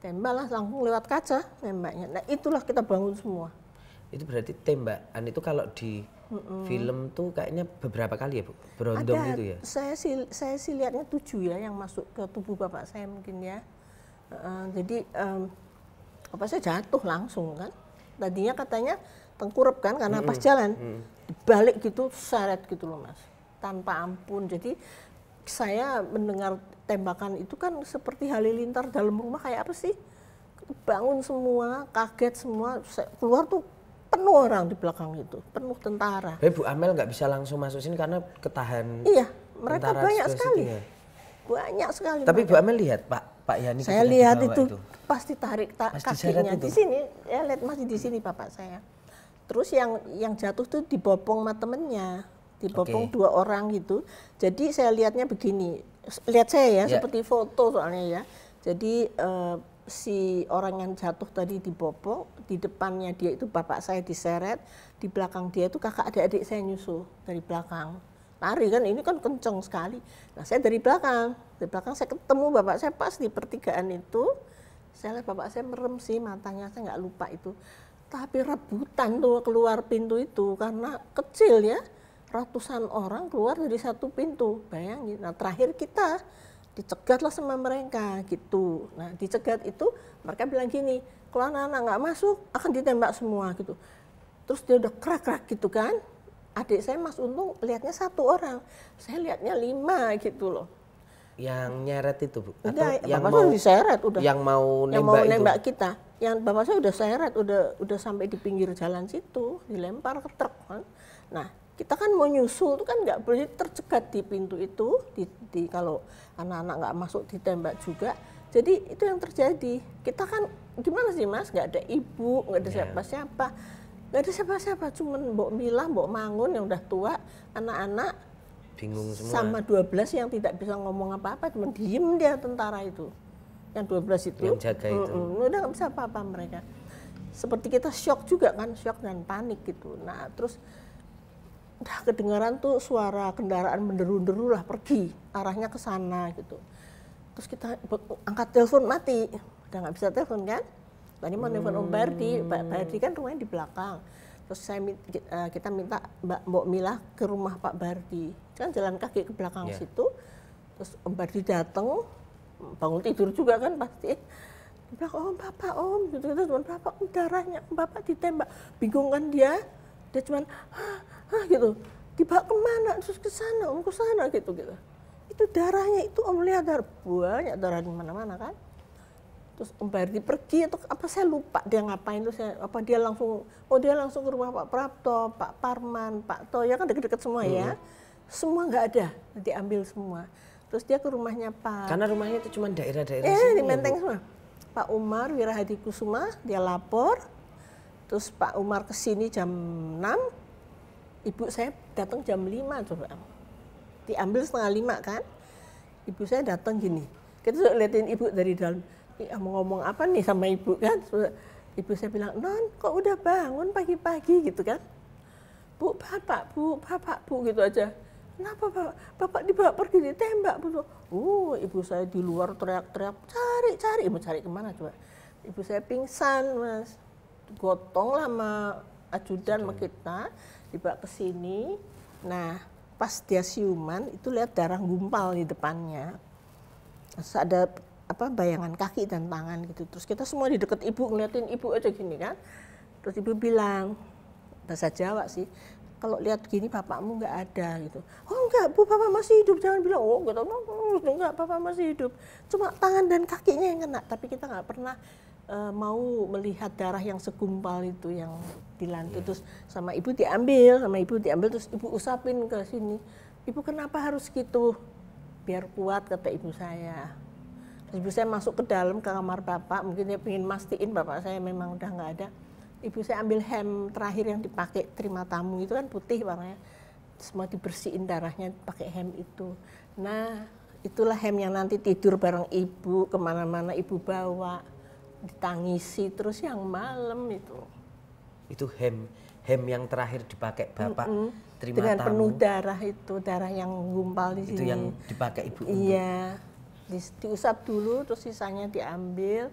Tembak lah, langsung lewat kaca nembaknya. Nah, itulah kita bangun semua. Itu berarti tembakan itu kalau di film tuh kayaknya beberapa kali ya, Bu? Berondong ada, gitu ya? Saya sih lihatnya 7 ya yang masuk ke tubuh bapak saya mungkin ya. Jadi Bapak saya jatuh langsung kan. Tadinya katanya tengkurap kan karena pas jalan. Balik gitu seret gitu loh Mas. Tanpa ampun. Jadi saya mendengar tembakan itu kan seperti halilintar dalam rumah kayak apa sih? Bangun semua, kaget semua, keluar tuh penuh orang di belakang itu, penuh tentara. Bu Amel nggak bisa langsung masuk sini karena ketahan. Iya, mereka banyak sekali. Ya? Banyak sekali. Tapi Bu Amel lihat Pak Yani. Saya lihat itu pasti tarik kakinya di sini. Ya lihat masih di sini bapak saya. Terus yang jatuh tuh dibopong sama temennya, dibopong 2 orang gitu. Jadi saya lihatnya begini, lihat saya ya seperti foto soalnya ya. Jadi si orang yang jatuh tadi dibopong, di depannya dia itu bapak saya diseret, di belakang dia itu kakak adik-adik saya nyusul dari belakang. Lari kan, ini kan kenceng sekali. Nah saya dari belakang saya ketemu bapak saya pas di pertigaan itu. Saya lihat bapak saya merem sih matanya, saya nggak lupa itu. Tapi rebutan tuh keluar pintu itu karena kecil ya. Ratusan orang keluar dari satu pintu, bayangin. Nah terakhir kita dicegatlah sama mereka gitu. Nah dicegat itu mereka bilang gini, kalau anak-anak nggak masuk akan ditembak semua gitu. Terus dia udah krak-krak gitu kan. Adik saya Mas Untung lihatnya 1 orang, saya lihatnya 5 gitu loh. Yang nyeret itu Bu? Atau Enggak, yang bapak mau saya diseret udah. Yang mau nembak kita. Yang bapak saya udah seret, udah sampai di pinggir jalan situ, dilempar ke truk kan. Nah kita kan mau nyusul tuh kan nggak boleh tercegat di pintu itu, kalau anak-anak nggak masuk ditembak juga. Jadi itu yang terjadi. Kita kan gimana sih Mas, nggak ada ibu, nggak ada siapa-siapa, nggak ada siapa-siapa, cuman Mbok Mila, Mbok Mangun yang udah tua, anak-anak bingung semua. Sama 12 yang tidak bisa ngomong apa-apa, cuman diem dia tentara itu. Yang 12 itu. Yang jaga itu. Udah nggak bisa apa-apa mereka. Seperti kita shock juga kan, shock dan panik gitu. Nah terus udah kedengaran tuh suara kendaraan menderu-deru lah pergi arahnya ke sana gitu. Terus kita angkat telepon mati, udah nggak bisa telepon kan. Tadi mau telepon Om Bardi, Pak Bardi kan rumahnya di belakang. Terus kita minta Mbok Mila ke rumah Pak Bardi, kan jalan kaki ke belakang situ. Terus Om Bardi datang, bangun tidur juga kan pasti. Dia bilang, Om, gitu cuman Bapak darahnya, Bapak ditembak. Bingung kan dia cuman gitu, dibawa kemana, terus ke sana, Om, ke sana gitu. Itu darahnya itu Om lihat banyak darah di mana-mana kan. Terus Om Bardi pergi atau apa saya lupa dia ngapain, terus dia langsung ke rumah Pak Prapto, Pak Parman, Pak Toya kan deket-deket semua ya. Semua nggak ada, diambil semua. Terus dia ke rumahnya Pak. Karena rumahnya itu cuma daerah-daerah sini. Di Menteng semua. Pak Umar Wirahadi Kusuma, dia lapor. Terus Pak Umar ke sini jam 6, ibu saya datang jam 5 coba. Diambil setengah 5 kan. Ibu saya datang gini. Kita liatin ibu dari dalam. Mau ngomong apa nih sama ibu kan. Ibu saya bilang, Non kok udah bangun pagi-pagi gitu kan. Bu, bapak, bu gitu aja. Kenapa bapak dibawa pergi ditembak Bu? Ibu saya di luar teriak-teriak, cari, ibu cari kemana coba. Ibu saya pingsan Mas. Gotong lah sama ajudan sama kita, dibawa ke sini. Nah, pas dia siuman itu lihat darah gumpal di depannya. Terus ada bayangan kaki dan tangan gitu. Terus kita semua di dekat ibu ngeliatin ibu aja gini kan. Terus ibu bilang bahasa Jawa sih, kalau lihat gini bapakmu nggak ada gitu. Oh enggak Bu, bapak masih hidup, jangan bilang gitu. Enggak, bapak masih hidup. Cuma tangan dan kakinya yang kena, tapi kita nggak pernah mau melihat darah yang segumpal itu yang di lantai. Terus sama ibu diambil terus ibu usapin ke sini. Ibu kenapa harus gitu? Biar kuat kata ibu saya. Terus ibu saya masuk ke dalam ke kamar bapak, mungkin dia pengen mastiin bapak saya memang udah nggak ada. Ibu saya ambil hem terakhir yang dipakai terima tamu itu kan putih warnanya, semua dibersihin darahnya pakai hem itu. Nah itulah hem yang nanti tidur bareng ibu kemana-mana ibu bawa, ditangisi terus yang malam itu. Itu hem yang terakhir dipakai bapak terima dengan tamu. penuh darah itu, darah yang gumpal di sini. Itu yang dipakai ibu. Iya, diusap dulu terus sisanya diambil.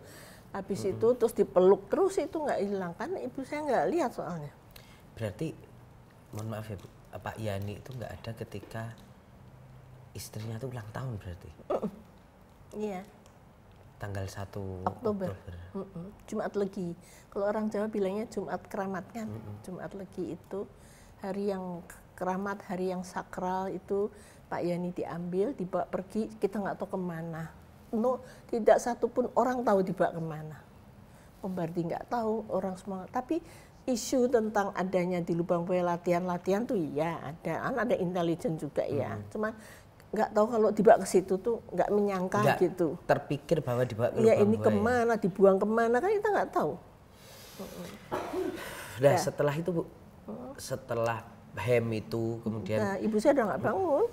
Habis itu terus dipeluk terus itu nggak hilang kan ibu saya nggak lihat soalnya. Berarti mohon maaf ya Bu, Pak Yani itu nggak ada ketika istrinya tuh ulang tahun berarti? Iya. tanggal 1 Oktober. Jumat Legi. Kalau orang Jawa bilangnya Jumat Keramat kan. Jumat Legi itu hari yang keramat, hari yang sakral itu Pak Yani diambil, dibawa pergi, kita nggak tahu kemana. No, tidak satu pun orang tahu dibawa kemana. Om Bardi nggak tahu, orang semua. Tapi isu tentang adanya di Lubang Buaya latihan tuh ya ada. Kan ada intelijen juga ya. Cuman nggak tahu kalau dibawa ke situ tuh nggak menyangka nggak gitu. terpikir bahwa dibawa ke ya Lubang ini Buaya. kemana, dibuang kemana kan kita nggak tahu. Nah setelah itu Bu, setelah HEM itu kemudian Nah, ibu saya udah nggak bangun,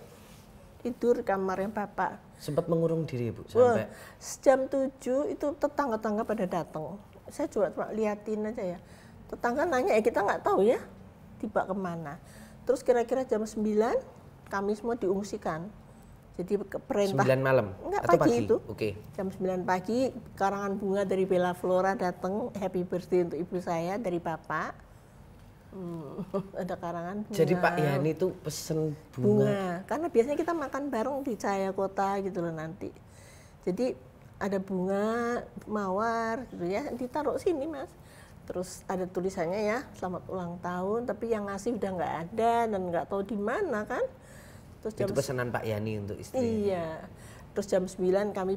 tidur di kamarnya bapak. sempat mengurung diri Bu Wah, sampai jam 7 itu tetangga-tetangga pada datang. Saya cuma liatin aja ya. Tetangga nanya ya kita nggak tahu ya tiba kemana. Terus kira-kira jam 9 kami semua diungsikan. Jadi perintah 9 malam enggak, atau pagi pagi? itu. Oke. Jam 9 pagi karangan bunga dari Bella Flora datang, happy birthday untuk ibu saya dari bapak. Ada karangan bunga. Jadi Pak Yani itu pesen bunga. Karena biasanya kita makan bareng di Cahaya Kota gitu loh nanti. Jadi ada bunga mawar gitu ya, ditaruh sini Mas. Terus ada tulisannya ya, selamat ulang tahun, tapi yang ngasih udah nggak ada dan nggak tahu di mana kan. Terus Itu pesanan Pak Yani untuk istri. Iya. Terus jam 9 kami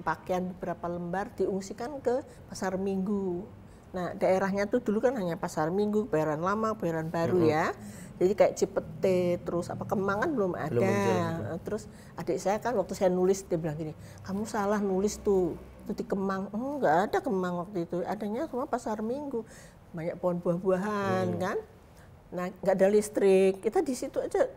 pakaian beberapa lembar diungsikan ke Pasar Minggu. Nah, daerahnya tuh dulu kan hanya Pasar Minggu, Kebayoran Lama, Kebayoran Baru ya. Jadi kayak Cipete, terus apa Kemang kan belum ada. Belum Terus adik saya kan waktu saya nulis dia bilang gini, "Kamu salah nulis tuh. Itu di Kemang." Enggak ada Kemang waktu itu. Adanya semua Pasar Minggu. Banyak pohon buah-buahan kan. Nah, nggak ada listrik. Kita di situ aja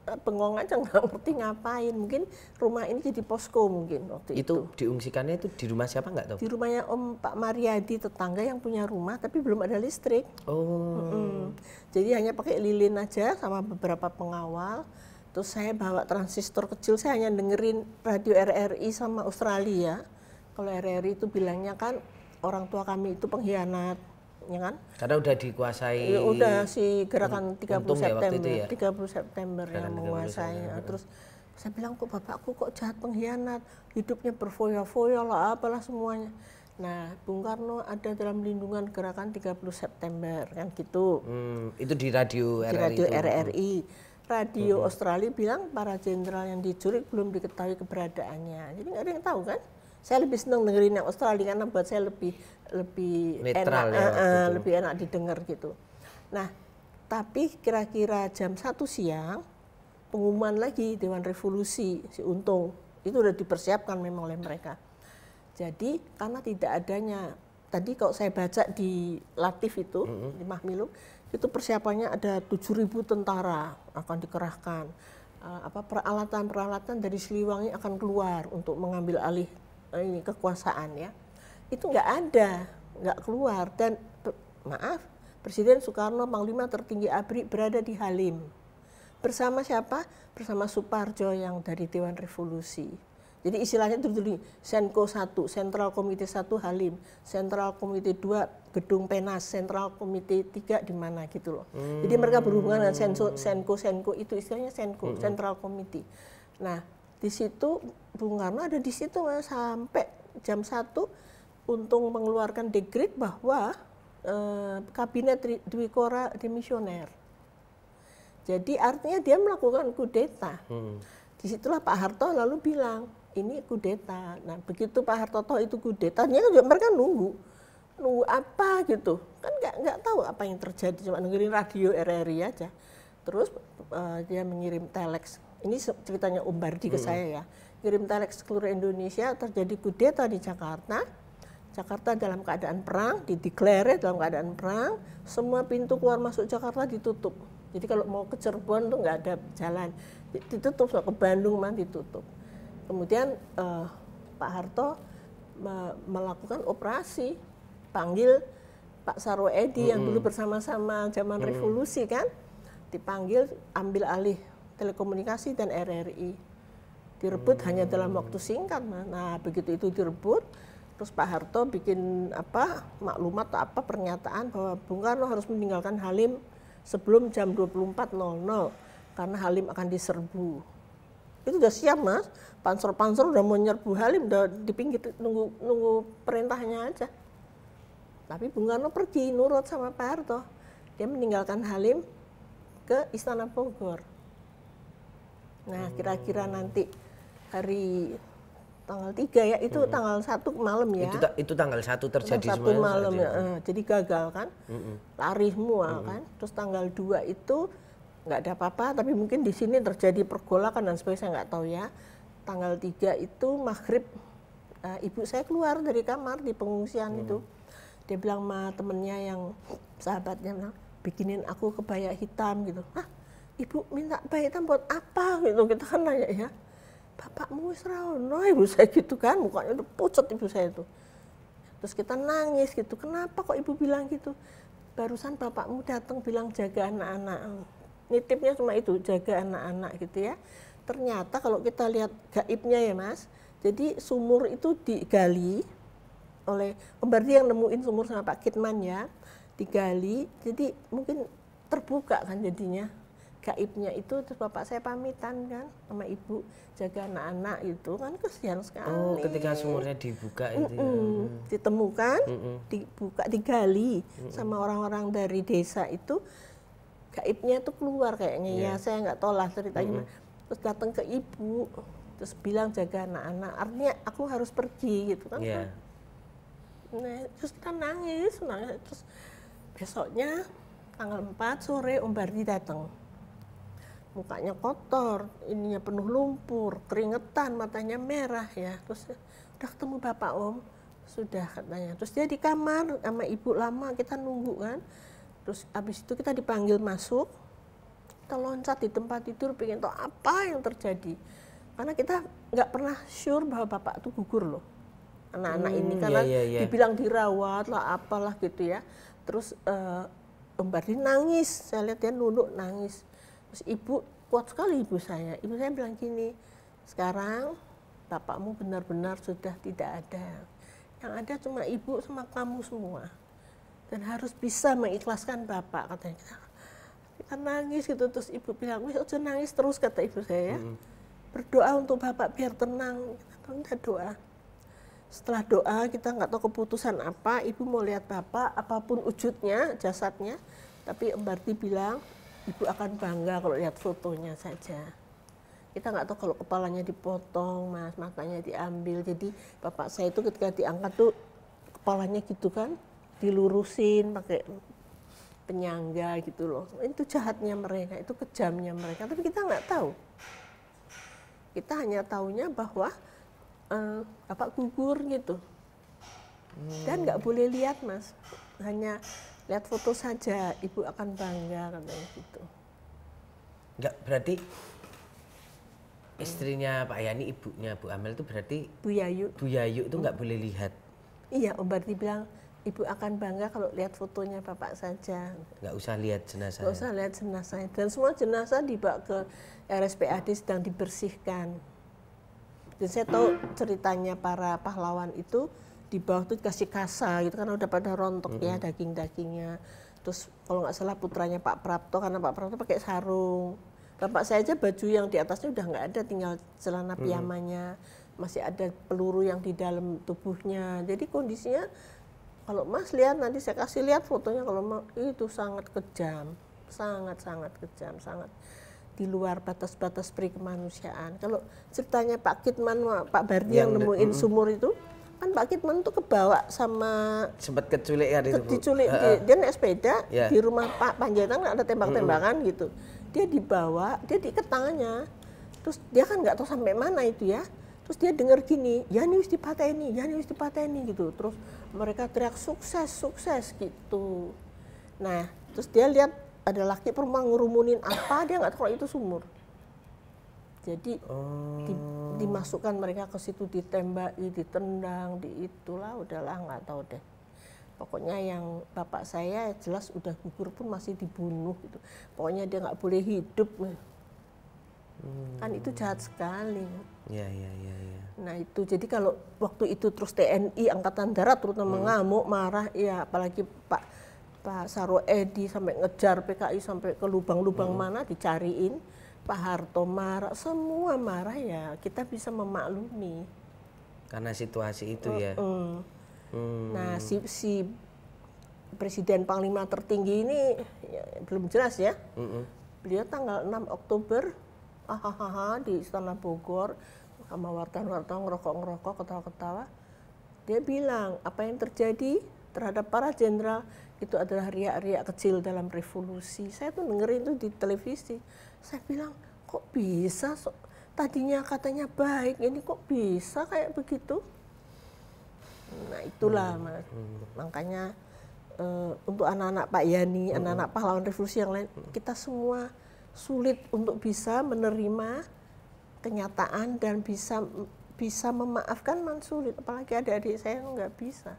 bengong aja nggak ngerti ngapain. Mungkin rumah ini jadi posko mungkin waktu itu. Itu diungsikannya itu di rumah siapa nggak tahu? Di rumahnya Om Pak Mariadi, tetangga yang punya rumah tapi belum ada listrik. Oh. Jadi hanya pakai lilin aja sama beberapa pengawal. Terus saya bawa transistor kecil, saya hanya dengerin radio RRI sama Australia. Kalau RRI itu bilangnya kan orang tua kami itu pengkhianat, ya kan? Karena udah dikuasai. Ya udah si gerakan 30 Untung ya waktu September, itu ya. 30 September yang Gerakan 30 menguasai. September. Terus saya bilang kok bapakku kok jahat pengkhianat, hidupnya berfoya-foya lah apalah semuanya. Nah, Bung Karno ada dalam lindungan gerakan 30 September kan gitu. Itu di radio Di RRI radio itu. RRI. Radio Australia bilang para jenderal yang diculik belum diketahui keberadaannya. Jadi nggak ada yang tahu kan? Saya lebih senang dengerin yang Australia karena buat saya lebih Netral enak, ya waktu itu. lebih enak didengar gitu. Nah, tapi kira-kira jam 1 siang pengumuman lagi Dewan Revolusi si Untung itu udah dipersiapkan memang oleh mereka. Jadi karena tidak adanya tadi kalau saya baca di Latif itu di Mahmilum itu persiapannya ada 7.000 tentara akan dikerahkan. Peralatan-peralatan dari Siliwangi akan keluar untuk mengambil alih ini kekuasaan ya. Itu nggak ada, nggak keluar dan maaf Presiden Soekarno Panglima tertinggi ABRI berada di Halim. Bersama siapa? Bersama Suparjo yang dari Dewan Revolusi. Jadi istilahnya dulu Senko 1, Sentral Komite 1 Halim, Sentral Komite 2 Gedung Penas, Sentral Komite 3 di mana gitu loh. Jadi mereka berhubungan dengan Senko itu istilahnya Senko, Sentral Komite. Nah, di situ Bung Karno ada di situ sampai jam 1 Untung mengeluarkan dekret bahwa kabinet Dwikora demisioner. Jadi artinya dia melakukan kudeta. Disitulah Pak Harto lalu bilang, ini kudeta. Nah begitu Pak Harto tahu itu kudeta, mereka nunggu apa gitu. Kan nggak tahu apa yang terjadi, cuma dengerin radio RRI aja. Terus dia mengirim telex. Ini ceritanya Om Bardi ke saya ya. Kirim telex ke seluruh Indonesia, terjadi kudeta di Jakarta. Jakarta dalam keadaan perang, dideklarasi dalam keadaan perang, semua pintu keluar masuk Jakarta ditutup. Jadi kalau mau ke Cirebon tuh nggak ada jalan, ditutup, ke Bandung mah ditutup. Kemudian Pak Harto melakukan operasi, panggil Pak Sarwo Edi yang dulu bersama-sama zaman revolusi kan, dipanggil ambil alih telekomunikasi dan RRI. Direbut hanya dalam waktu singkat. Nah begitu itu direbut, terus Pak Harto bikin maklumat atau pernyataan bahwa Bung Karno harus meninggalkan Halim sebelum jam 24.00 karena Halim akan diserbu. Itu udah siap Mas, panser udah mau nyerbu Halim, udah di pinggir nunggu perintahnya aja. Tapi Bung Karno pergi nurut sama Pak Harto. Dia meninggalkan Halim ke Istana Bogor. Nah kira-kira nanti hari tanggal 3 ya, itu tanggal 1 malam ya. Itu tanggal 1 terjadi tanggal 1 malam ya, jadi gagal kan, lari semua kan. Terus tanggal 2 itu nggak ada apa-apa, tapi mungkin di sini terjadi pergolakan dan sebagainya, saya nggak tahu ya. Tanggal 3 itu maghrib, ibu saya keluar dari kamar di pengungsian itu. Dia bilang sama temennya yang sahabatnya, bilang, bikinin aku kebaya hitam gitu. Hah, ibu minta kebaya hitam buat apa gitu, kita kan nanya ya. Bapakmu wis ra ono, ibu saya gitu kan, mukanya udah pucat ibu saya itu. Terus kita nangis gitu, kenapa kok ibu bilang gitu? Barusan bapakmu datang bilang jaga anak-anak. Nitipnya cuma itu, jaga anak-anak gitu ya. Ternyata kalau kita lihat gaibnya ya Mas, jadi sumur itu digali oleh Ombardi yang nemuin sumur sama Pak Kitman ya, digali, jadi mungkin terbuka kan jadinya gaibnya itu. Terus bapak saya pamitan kan sama ibu, jaga anak-anak itu kan, kesian sekali. Oh, ketika sumurnya dibuka itu ya. Ditemukan, dibuka, digali sama orang-orang dari desa itu, gaibnya itu keluar kayaknya ya, saya nggak tahu lah ceritanya. Terus datang ke ibu, terus bilang jaga anak-anak, artinya aku harus pergi gitu kan. Nah, terus kita nangis. Terus besoknya tanggal 4 sore Om Bardi datang. Mukanya kotor, ininya penuh lumpur, keringetan, matanya merah ya. Terus udah ketemu Bapak Om? Sudah katanya. Terus dia di kamar sama ibu lama, kita nunggu kan. Terus habis itu kita dipanggil masuk, kita loncat di tempat tidur, pengen tahu apa yang terjadi. Karena kita nggak pernah sure bahwa Bapak itu gugur loh. Anak-anak ini karena dibilang dirawat lah apalah gitu ya. Terus Om Bardi nangis, saya lihat dia nunduk nangis. Terus ibu, kuat sekali ibu saya bilang gini, sekarang bapakmu benar-benar sudah tidak ada, yang ada cuma ibu sama kamu semua, dan harus bisa mengikhlaskan bapak, katanya. Kita nangis gitu. Terus ibu bilang, wis aja nangis terus, kata ibu saya ya. Berdoa untuk bapak biar tenang. Kita doa. Setelah doa, kita nggak tahu keputusan apa, ibu mau lihat bapak, apapun wujudnya, jasadnya. Tapi Om Bardi bilang, ibu akan bangga kalau lihat fotonya saja. Kita nggak tahu kalau kepalanya dipotong, Mas, matanya diambil. Jadi bapak saya itu ketika diangkat tuh, kepalanya gitu kan, dilurusin pakai penyangga gitu loh. Itu jahatnya mereka, itu kejamnya mereka. Tapi kita nggak tahu. Kita hanya taunya bahwa bapak gugur gitu, dan nggak boleh lihat Mas, hanya lihat foto saja, ibu akan bangga, katanya gitu. Nggak, berarti istrinya Pak Yani, ibunya Bu Amel itu berarti Bu Yayu itu nggak boleh lihat. Iya, Om Bardi bilang ibu akan bangga kalau lihat fotonya bapak saja. Nggak usah lihat jenazah. Nggak usah lihat jenazah, dan semua jenazah dibawa ke RSPAD sedang dibersihkan. Dan saya tahu ceritanya para pahlawan itu di bawah itu dikasih kasa gitu, karena udah pada rontok ya daging-dagingnya. Terus kalau nggak salah putranya Pak Prapto, karena Pak Prapto pakai sarung. Bapak saya aja baju yang di atasnya udah nggak ada, tinggal celana piyamanya, masih ada peluru yang di dalam tubuhnya. Jadi kondisinya kalau Mas lihat, nanti saya kasih lihat fotonya, kalau itu sangat kejam, sangat kejam, sangat di luar batas-batas peri kemanusiaan. Kalau ceritanya Pak Kitman, Pak Bardi yang nemuin sumur itu, kan Pak Kitman tuh kebawa sama, sempat keculik ya itu, diculik, dia naik sepeda di rumah Pak Panjaitan, ada tembak-tembakan gitu. Dia dibawa, dia diikat tangannya, terus dia kan nggak tahu sampai mana itu ya. Terus dia dengar gini, Yani wis dipateni, Yani wis dipateni gitu. Terus mereka teriak sukses gitu. Nah, terus dia lihat ada laki perempuan ngerumunin apa, dia nggak tahu kalau itu sumur. Jadi dimasukkan mereka ke situ, ditembaki, ditendang, itulah, udahlah nggak tahu deh. Pokoknya yang bapak saya jelas udah gugur pun masih dibunuh gitu. Pokoknya dia nggak boleh hidup. Kan itu jahat sekali. Ya. Nah itu, jadi kalau waktu itu terus TNI Angkatan Darat terutama ngamuk, marah, ya apalagi Pak Saro Edi sampai ngejar PKI sampai ke lubang-lubang mana dicariin, Pak Harto marah, semua marah ya, kita bisa memaklumi. Karena situasi itu ya. Nah, si Presiden Panglima tertinggi ini ya, belum jelas ya. Beliau tanggal 6 Oktober di Istana Bogor sama wartawan-wartawan ngerokok-ngerokok, ketawa-ketawa. Dia bilang apa yang terjadi terhadap para jenderal itu adalah riak-riak kecil dalam revolusi. Saya tuh dengerin itu di televisi. Saya bilang, kok bisa? Tadinya katanya baik, ini kok bisa kayak begitu? Nah itulah Mas. Makanya untuk anak-anak Pak Yani, anak-anak pahlawan revolusi yang lain, kita semua sulit untuk bisa menerima kenyataan dan bisa memaafkan sulit. Apalagi adik-adik saya nggak bisa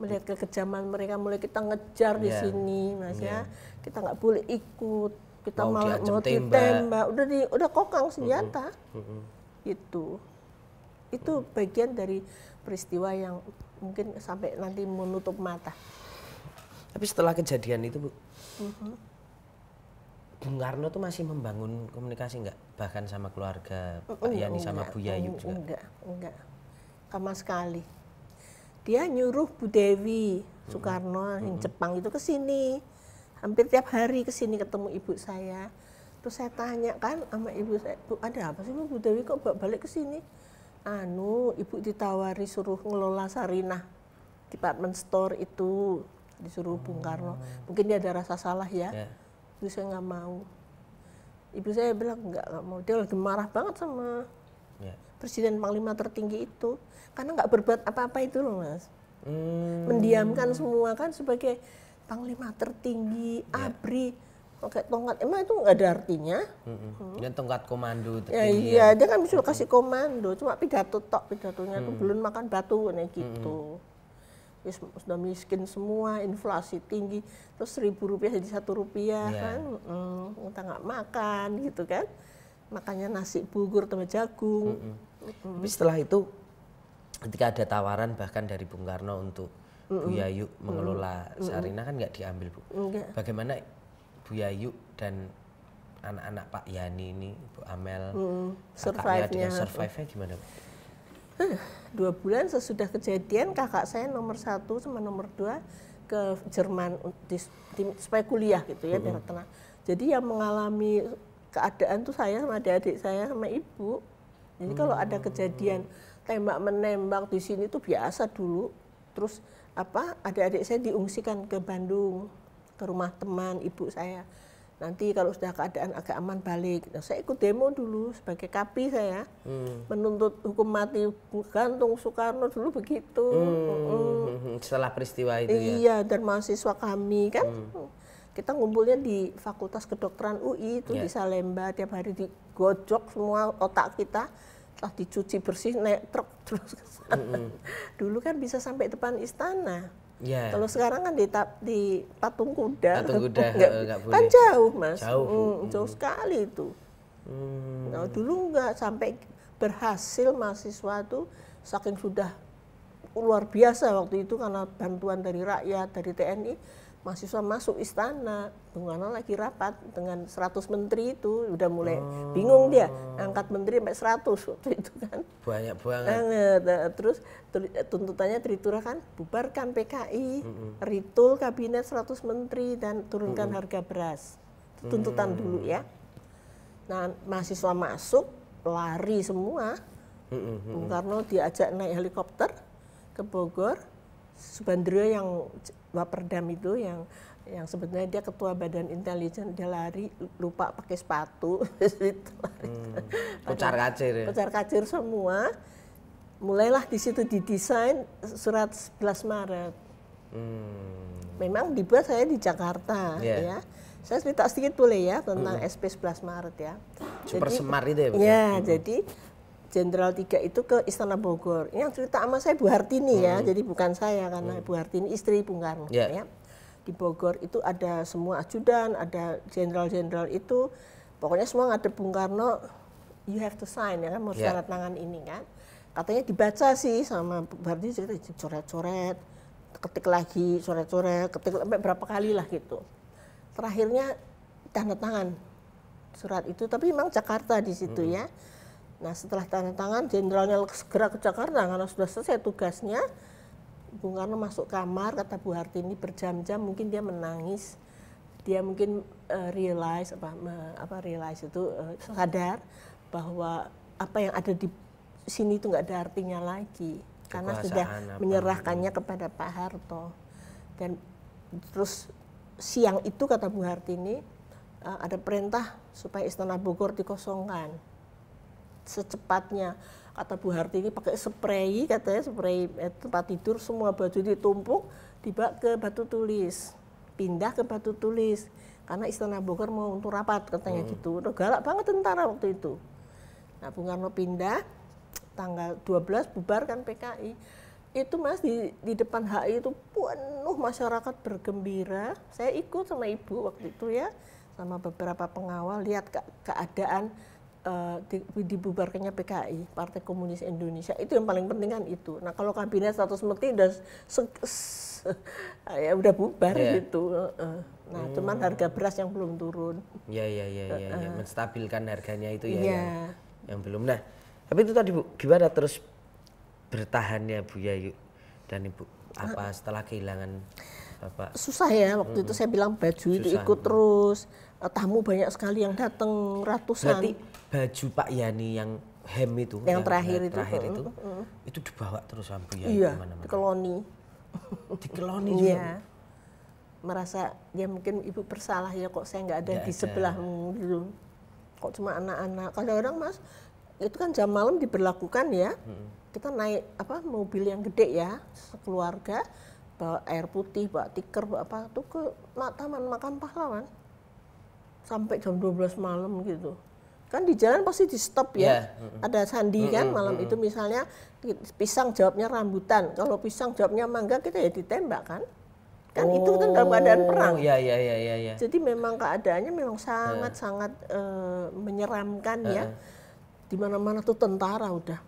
melihat kekejaman mereka, mulai kita ngejar di sini Mas ya, kita nggak boleh ikut, kita malah mau ditembak, udah kokang senjata. Itu bagian dari peristiwa yang mungkin sampai nanti menutup mata. Tapi setelah kejadian itu Bu, Bung Karno tuh masih membangun komunikasi nggak? Bahkan sama keluarga Pak Yani sama Bu Yayu juga? Enggak, sama sekali. Dia nyuruh Bu Dewi Soekarno yang Jepang itu ke sini. Hampir tiap hari ke sini ketemu ibu saya. Terus saya tanya kan sama ibu saya, Bu ada apa sih Bu Dewi kok balik ke sini? Ibu ditawari suruh ngelola Sarinah department store itu, disuruh Bung Karno. Mungkin dia ada rasa salah ya. Ibu saya nggak mau. Ibu saya bilang nggak mau. Dia lagi marah banget sama Presiden Panglima tertinggi itu. Karena nggak berbuat apa-apa itu loh Mas. Mendiamkan semua kan sebagai Panglima tertinggi, ABRI, pakai tongkat. Emang itu nggak ada artinya. Dan tongkat komando tertinggi. Iya, dia kan bisa kasih komando. Cuma pidatonya tuh belum makan batu kayak gitu. Sudah miskin semua, inflasi tinggi, terus Rp1.000 jadi Rp1 kan, kita nggak makan gitu kan, makanya nasi bubur tambah jagung. Tapi setelah itu, ketika ada tawaran bahkan dari Bung Karno untuk Bu Yayu mengelola Sarinah kan nggak diambil Bu. Bagaimana Bu Yayu dan anak-anak Pak Yani ini, Bu Amel, survive-nya gimana Bu? 2 bulan sesudah kejadian kakak saya nomor 1 sama nomor 2 ke Jerman supaya kuliah gitu ya biar tenang. Jadi yang mengalami keadaan tuh saya sama adik-adik saya sama ibu. Jadi kalau ada kejadian tembak menembak di sini tuh biasa dulu. Terus adik-adik saya diungsikan ke Bandung ke rumah teman ibu saya. Nanti kalau sudah keadaan agak aman balik. Nah, saya ikut demo dulu sebagai KAPI saya. Menuntut hukum mati gantung Soekarno dulu begitu. Setelah peristiwa itu ya? Iya, dan mahasiswa kami kan. Kita ngumpulnya di Fakultas Kedokteran UI itu di Salemba. Tiap hari digojok semua otak kita. Setelah dicuci bersih naik truk terus ke sana. Dulu kan bisa sampai depan istana. Kalau sekarang kan di patung kuda nggak kan jauh Mas, jauh sekali itu. Nah, dulu nggak sampai berhasil mahasiswa itu saking sudah luar biasa waktu itu karena bantuan dari rakyat, dari TNI, mahasiswa masuk istana. Bung Karno lagi rapat dengan 100 menteri itu, udah mulai bingung dia, angkat menteri sampai 100 waktu itu kan. Banyak banget. Terus tuntutannya Tritura kan, bubarkan PKI, ritul kabinet 100 menteri dan turunkan harga beras. Itu tuntutan dulu ya. Nah mahasiswa masuk, lari semua. Bung Karno diajak naik helikopter ke Bogor. Subandrio yang Waperdam itu yang sebenarnya dia ketua badan intelijen, dia lari lupa pakai sepatu. Kocar kacir ya? Kocar kacir semua. Mulailah di situ didesain surat 11 Maret. Memang dibuat saya di Jakarta ya. Saya cerita sedikit boleh ya tentang SP 11 Maret ya. Super Semar itu ya? Ya, jadi Jenderal 3 itu ke Istana Bogor. Yang cerita sama saya Bu Hartini ya, jadi bukan saya karena Bu Hartini istri Bung Karno ya. Di Bogor itu ada semua ajudan, ada jenderal-jenderal itu. Pokoknya semua ngadep Bung Karno, you have to sign ya kan, mau tanda tangan ini kan. Katanya dibaca sih sama Bu Hartini, cerita coret-coret, ketik lagi, coret-coret, ketik sampai berapa kali lah gitu. Terakhirnya tanda tangan surat itu, tapi memang Jakarta di situ ya. Nah setelah tanda tangan, jenderalnya segera ke Jakarta karena sudah selesai tugasnya. Bung Karno masuk kamar, kata Bu Hartini berjam-jam, mungkin dia menangis, dia mungkin realize sadar bahwa apa yang ada di sini itu nggak ada artinya lagi karena sudah menyerahkannya kepada Pak Harto. Dan terus siang itu kata Bu Hartini ada perintah supaya Istana Bogor dikosongkan secepatnya. Kata Bu Hartini pakai spray, katanya spray tempat tidur, semua baju ditumpuk dibawa ke Batu Tulis, pindah ke Batu Tulis karena Istana Bogor mau untuk rapat katanya gitu. Udah galak banget tentara waktu itu. Nah Bung Karno pindah tanggal 12 bubarkan PKI. Itu Mas di depan HI itu penuh masyarakat bergembira. Saya ikut sama Ibu waktu itu ya, sama beberapa pengawal lihat keadaan dibubarkannya PKI, Partai Komunis Indonesia. Itu yang paling penting kan itu. Nah kalau kabinet 100 menteri ya udah bubar gitu. Nah cuman harga beras yang belum turun. Ya, menstabilkan harganya itu ya. Yang belum. Nah tapi itu tadi Bu, gimana terus bertahannya Bu Yayu dan Ibu apa setelah kehilangan Bapak? Susah ya waktu itu saya bilang baju itu ikut terus. Tamu banyak sekali yang datang ratusan. Berarti baju Pak Yani yang hem itu, yang terakhir itu dibawa terus sampai ya kemana-mana. Dikeloni. Dikeloni juga. Iya. Merasa ya mungkin Ibu bersalah ya kok saya nggak ada di sebelahmu gitu. Kok cuma anak-anak. Kadang-kadang Mas itu kan jam malam diberlakukan ya. Kita naik mobil yang gede ya sekeluarga, bawa air putih, bawa tikar, bawa apa tuh ke Taman Makam Pahlawan. Sampai jam 12 malam gitu. Kan di jalan pasti di stop ya. Ada sandi kan malam itu misalnya pisang jawabnya rambutan. Kalau pisang jawabnya mangga kita ya ditembak kan. Kan itu kan dalam keadaan perang. Iya. Jadi memang keadaannya memang sangat menyeramkan ya. Di mana-mana tuh tentara udah.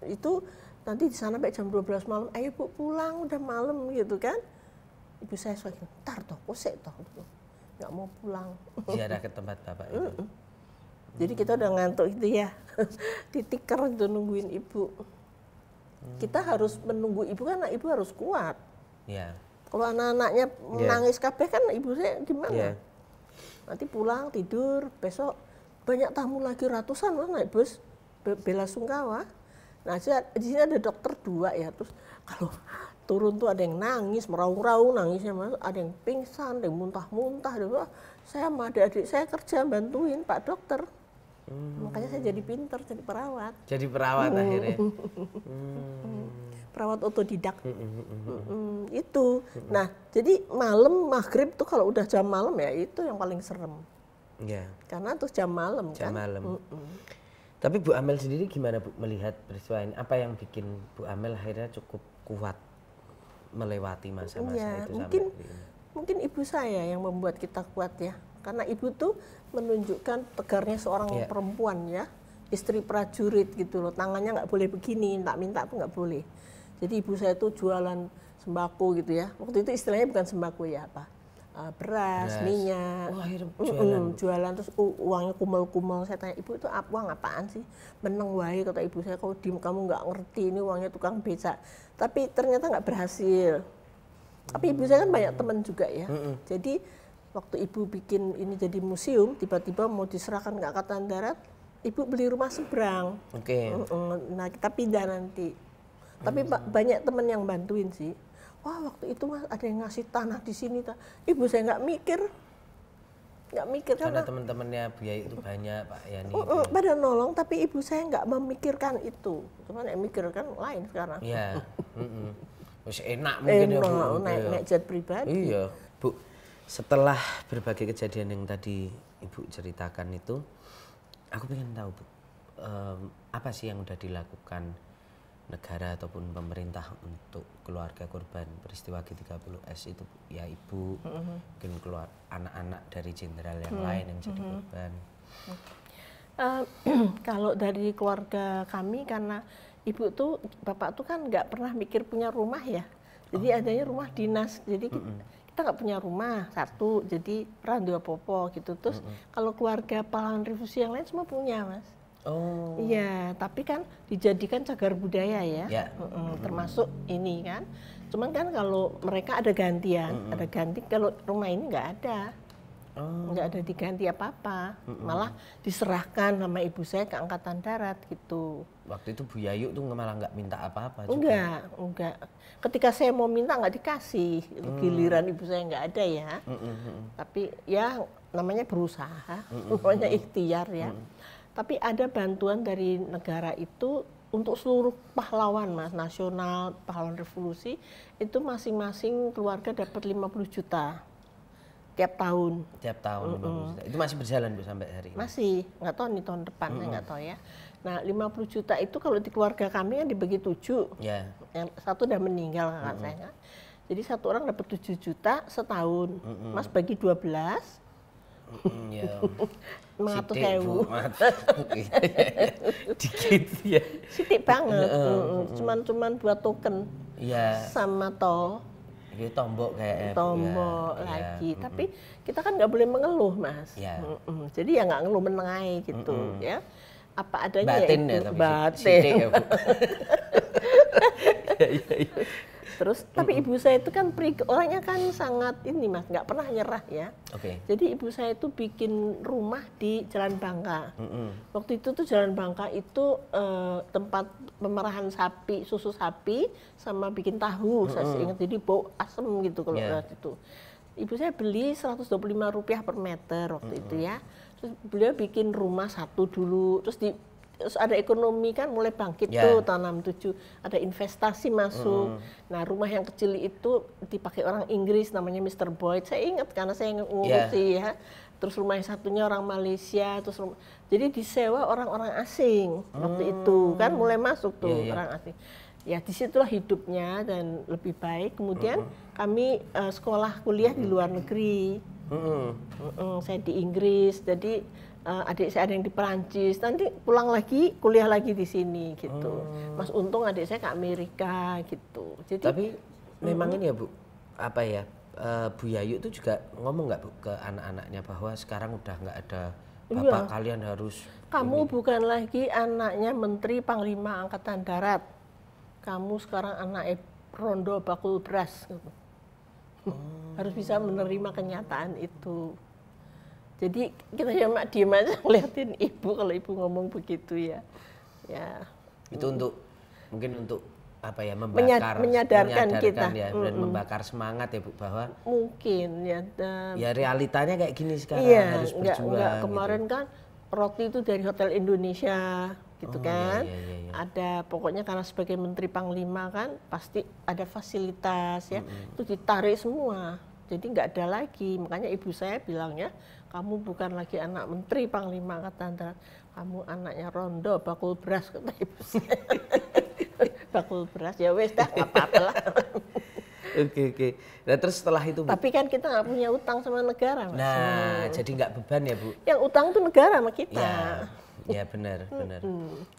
Itu nanti di sana sampai jam 12 malam, ayo Bu pulang udah malam gitu kan. Ibu saya suka, "Tar toh, kosek toh." Nggak mau pulang. Ziarah ke tempat Bapak itu. Jadi kita udah ngantuk gitu ya. Ditiker gitu nungguin Ibu. Kita harus menunggu Ibu karena Ibu harus kuat. Iya. Kalau anak-anaknya menangis kabeh kan Ibu saya gimana? Nanti pulang tidur, besok banyak tamu lagi ratusan Mas naik bus bela sungkawa. Nah, di sini ada dokter 2 ya. Terus kalau turun tuh ada yang nangis, meraung-raung nangisnya Mas, ada yang pingsan, ada yang muntah-muntah. Saya sama adik-adik saya kerja bantuin Pak Dokter. Makanya saya jadi pinter, jadi perawat. Jadi perawat akhirnya. Perawat otodidak. Itu. Nah, jadi malam maghrib tuh kalau udah jam malam ya itu yang paling serem. Iya. Karena tuh jam malam kan. Jam malam. Tapi Bu Amel sendiri gimana Bu melihat peristiwa ini? Apa yang bikin Bu Amel akhirnya cukup kuat melewati masa-masa itu sampai mungkin ibu saya yang membuat kita kuat ya. Karena ibu tuh menunjukkan tegarnya seorang perempuan ya. Istri prajurit gitu loh. Tangannya nggak boleh begini, minta tuh nggak boleh. Jadi ibu saya tuh jualan sembako gitu ya. Waktu itu istilahnya bukan sembako ya apa? Beras, minyak, jualan terus uangnya kumel-kumel. Saya tanya, Ibu itu uang apaan sih? Meneng wae kata ibu saya, kalau diem kamu nggak ngerti ini uangnya tukang beca. Tapi ternyata nggak berhasil. Tapi ibu saya kan banyak teman juga ya. Jadi waktu ibu bikin ini jadi museum, tiba-tiba mau diserahkan ke Angkatan Darat, ibu beli rumah seberang. Nah kita pindah nanti. Tapi banyak teman yang bantuin sih. Wah waktu itu Mas ada yang ngasih tanah di sini. Ibu saya nggak mikir karena teman-temannya Bu Yayu itu banyak Pak Yani. Pada nolong tapi ibu saya nggak memikirkan itu. Cuman yang mikirkan lain sekarang. Iya. Wis enak mungkin ya Bu. Naik jet pribadi. Iya Bu. Setelah berbagai kejadian yang tadi Ibu ceritakan itu, aku pengen tahu Bu, apa sih yang udah dilakukan negara ataupun pemerintah untuk keluarga korban peristiwa G30S itu ya Ibu, mungkin keluar anak-anak dari jenderal yang lain yang jadi korban. Kalau dari keluarga kami karena Ibu tuh Bapak tuh kan nggak pernah mikir punya rumah ya, jadi adanya rumah dinas, jadi kita nggak punya rumah satu, jadi randu apa-apa gitu. Terus kalau keluarga pahlawan revolusi yang lain semua punya, Mas. Oh. Iya, tapi kan dijadikan cagar budaya ya, Ya. termasuk ini kan. Cuman kan kalau mereka ada gantian, ada ganti. Kalau rumah ini nggak ada, nggak ada diganti apa-apa, malah diserahkan sama ibu saya ke Angkatan Darat gitu. Waktu itu Bu Yayu tuh malah nggak minta apa-apa juga. Enggak. Ketika saya mau minta nggak dikasih, giliran ibu saya nggak ada ya. Tapi ya namanya berusaha, namanya ikhtiar ya. Tapi ada bantuan dari negara itu untuk seluruh pahlawan, Mas, nasional, pahlawan revolusi, itu masing-masing keluarga dapat 50 juta tiap tahun. Tiap tahun 50 juta. Itu masih berjalan Bu sampai hari ini? Masih, nggak tahu nih tahun depan, saya nggak tahu ya. Nah, 50 juta itu kalau di keluarga kami kan dibagi 7. Ya. Yang satu udah meninggal kakak saya. Jadi satu orang dapat 7 juta setahun. Mas bagi 12. Ya. 500.000. Dikit ya. Sidik banget. Cuman buat token. Iya. Sama tol. Ini tombok kayak Tombok lagi. Tapi kita kan nggak boleh mengeluh, Mas. Ya. Jadi ya nggak ngeluh menengai gitu ya. Apa adanya batin ya, ya, tapi batin. sidik ya, Bu. Iya. Terus tapi ibu saya itu kan orangnya kan sangat ini, Mas, nggak pernah nyerah ya. Oke. Jadi ibu saya itu bikin rumah di Jalan Bangka. Waktu itu tuh Jalan Bangka itu tempat pemerahan sapi, susu sapi sama bikin tahu. Saya ingat, jadi bau asem gitu kalau itu. Ibu saya beli Rp125 per meter waktu itu ya. Terus beliau bikin rumah satu dulu, terus ada ekonomi kan mulai bangkit tuh tahun 67, ada investasi masuk. Nah, rumah yang kecil itu dipakai orang Inggris namanya Mr. Boyd. Saya ingat karena saya ngurusi ya. Terus rumah yang satunya orang Malaysia, jadi disewa orang-orang asing waktu itu kan mulai masuk tuh orang asing. Ya disitulah hidupnya dan lebih baik. Kemudian kami sekolah kuliah di luar negeri. Saya di Inggris, jadi adik saya ada yang di Perancis, nanti pulang lagi kuliah lagi di sini gitu. Mas untung adik saya ke Amerika gitu. Jadi, tapi memang ini ya Bu, apa ya, Bu Yayu itu juga ngomong nggak Bu ke anak-anaknya bahwa sekarang udah nggak ada bapak kalian harus kamu bukan lagi anaknya Menteri Panglima Angkatan Darat, kamu sekarang anak rondo bakul beras gitu. Harus bisa menerima kenyataan itu. Jadi kita ya mak diem aja ngeliatin ibu kalau ibu ngomong begitu ya. Ya. Itu untuk mungkin untuk apa ya, menyadarkan kita ya, dan membakar semangat ya Bu bahwa mungkin ya. Ya realitanya kayak gini sekarang, harus berjuang. Enggak, kemarin gitu kan roti itu dari Hotel Indonesia gitu kan. Ada pokoknya karena sebagai Menteri Panglima kan pasti ada fasilitas ya. Itu ditarik semua. Jadi nggak ada lagi. Makanya ibu saya bilangnya, kamu bukan lagi anak Menteri Panglima Angkatan Darat, kamu anaknya rondo bakul beras, kata ibu saya. Bakul beras ya wes dah, nggak apa-apa lah. Oke. Nah terus setelah itu Bu, tapi kan kita nggak punya utang sama negara, Mas. Nah jadi nggak beban ya Bu. Yang utang itu negara sama kita. Ya benar.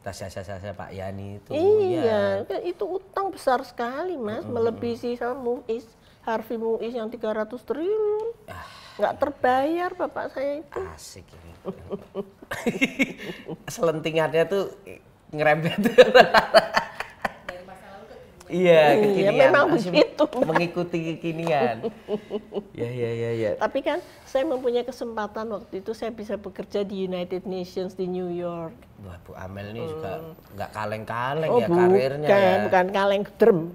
Tas jasa Pak Yani itu. Iya, itu utang besar sekali, Mas, melebihi sama Muiz, Harvey Muiz yang 300 triliun. Nggak terbayar bapak saya itu. Asik ini. Selentingannya tuh ngerembet. Iya, kekinian. Memang begitu. Mengikuti kekinian. Ya. Tapi kan saya mempunyai kesempatan waktu itu saya bisa bekerja di United Nations di New York. Wah, Bu Amel ini juga nggak kaleng-kaleng ya karirnya ya. Bukan kaleng drum.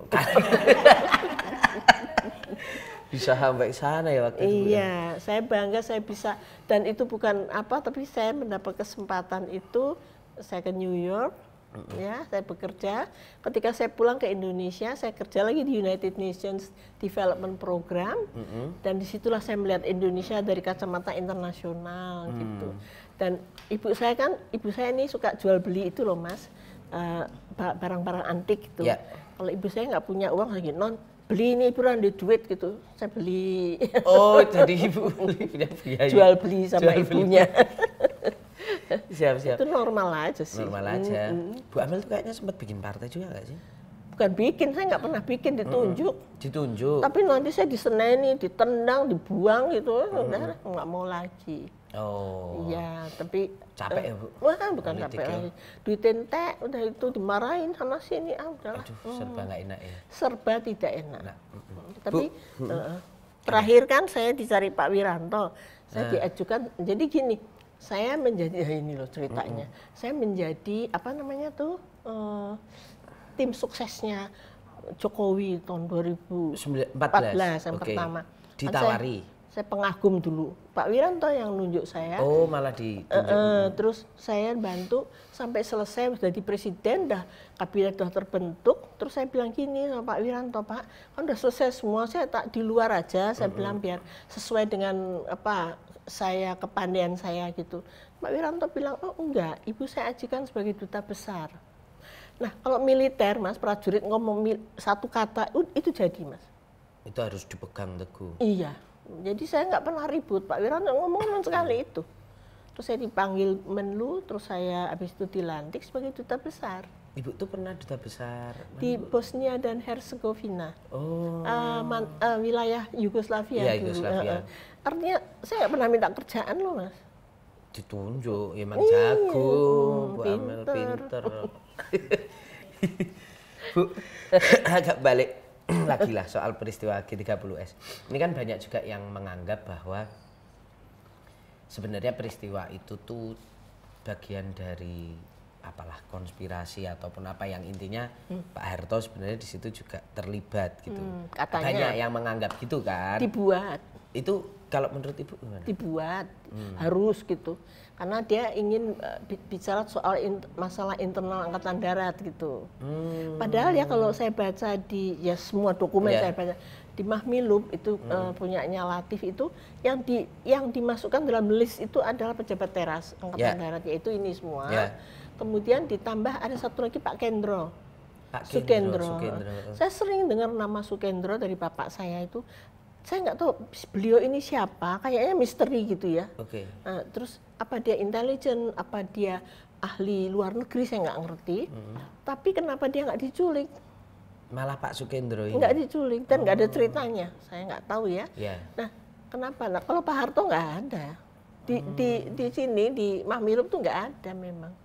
Bisa sampai sana ya waktu itu. Iya, saya bangga saya bisa, dan itu bukan apa, tapi saya mendapat kesempatan itu, saya ke New York. Ya, saya bekerja. Ketika saya pulang ke Indonesia, saya kerja lagi di United Nations Development Program, dan disitulah saya melihat Indonesia dari kacamata internasional gitu. Dan ibu saya ini suka jual beli itu loh, Mas, barang-barang antik gitu. Kalau ibu saya nggak punya uang lagi, beli ini ibu ada duit gitu, saya beli. Oh, jadi ibu punya biaya. Jual beli sama ibunya. Siap. Itu normal aja sih. Normal aja. Bu Amel tuh kayaknya sempat bikin partai juga nggak sih? bukan bikin, saya nggak pernah bikin, ditunjuk. Ditunjuk. Tapi nanti saya diseneni, ditendang, dibuang gitu, udah nggak mau lagi. Oh. Iya, tapi capek ya Bu? Wah, bukan Politik capek ya? lagi. Duitentek, udah itu dimarahin sana sini, udahlah. Aduh, serba nggak enak ya. Serba tidak enak. Nah, Tapi terakhir kan saya dicari Pak Wiranto, saya diajukan. Jadi gini, saya menjadi ini loh ceritanya. Saya menjadi apa namanya tuh tim suksesnya Jokowi tahun 2014 yang Oke. pertama. Ditawari. Saya pengagum dulu. Pak Wiranto yang nunjuk saya. Oh, malah ditunjuk. Terus saya bantu sampai selesai jadi presiden, dah kabinet dah terbentuk. Terus saya bilang gini sama Pak Wiranto, Pak, kan udah selesai semua, saya tak di luar aja. Saya bilang biar sesuai dengan apa saya kepandaian saya gitu. Pak Wiranto bilang, oh enggak, ibu saya ajukan sebagai duta besar. Nah kalau militer mas, prajurit ngomong satu kata itu jadi mas. Itu harus dipegang teguh. Iya. Jadi saya nggak pernah ribut, Pak Wiranto ngomong sekali itu. Terus saya dipanggil Menlu, terus saya habis itu dilantik sebagai duta besar. Ibu tuh pernah duta besar Di Bosnia dan Herzegovina. Oh. Wilayah Yugoslavia Iya, dulu. Yugoslavia. Artinya saya nggak pernah minta kerjaan loh mas. Ditunjuk, emang jago, Bu Amel pinter. Bu, agak balik lagi lah soal peristiwa G30S. Ini kan banyak juga yang menganggap bahwa sebenarnya peristiwa itu tuh bagian dari apalah konspirasi ataupun apa yang intinya Pak Harto sebenarnya di situ juga terlibat gitu. Katanya. Banyak yang menganggap gitu kan. Dibuat. Itu kalau menurut Ibu gimana? Dibuat, harus gitu. Karena dia ingin bicara soal masalah internal Angkatan Darat gitu. Padahal ya kalau saya baca di ya semua dokumen saya baca di Mahmilub itu punyanya Latif itu yang dimasukkan dalam list itu adalah pejabat teras Angkatan Darat, yaitu ini semua. Kemudian ditambah ada satu lagi Pak Kendro. Sukendro. Saya sering dengar nama Sukendro dari bapak saya itu. Saya nggak tahu beliau ini siapa, kayaknya misteri gitu ya. Terus apa dia intelijen, apa dia ahli luar negeri, saya nggak ngerti. Tapi kenapa dia nggak diculik? Malah Pak Sukendro ini nggak diculik dan nggak ada ceritanya, saya nggak tahu ya. Nah kenapa? Nah kalau Pak Harto nggak ada di sini di Mahmilub tuh nggak ada memang.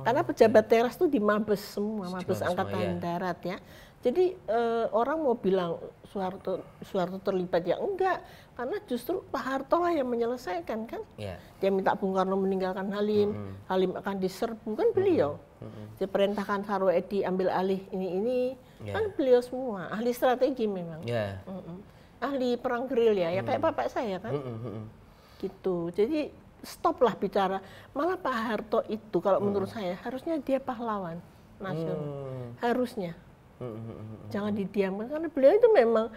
Karena pejabat teras tuh di Mabes semua, Mabes Angkatan Darat ya. Jadi orang mau bilang Soeharto terlibat ya enggak, karena justru Pak Harto lah yang menyelesaikan kan. Dia minta Bung Karno meninggalkan Halim, Halim akan diserbu kan beliau. Dia perintahkan Saroedi ambil alih ini kan beliau semua, ahli strategi memang. Ahli perang gerilya ya kayak bapak saya kan. Gitu. Jadi stoplah bicara. Malah Pak Harto itu kalau menurut saya harusnya dia pahlawan nasional. Harusnya. Jangan didiamkan karena beliau itu memang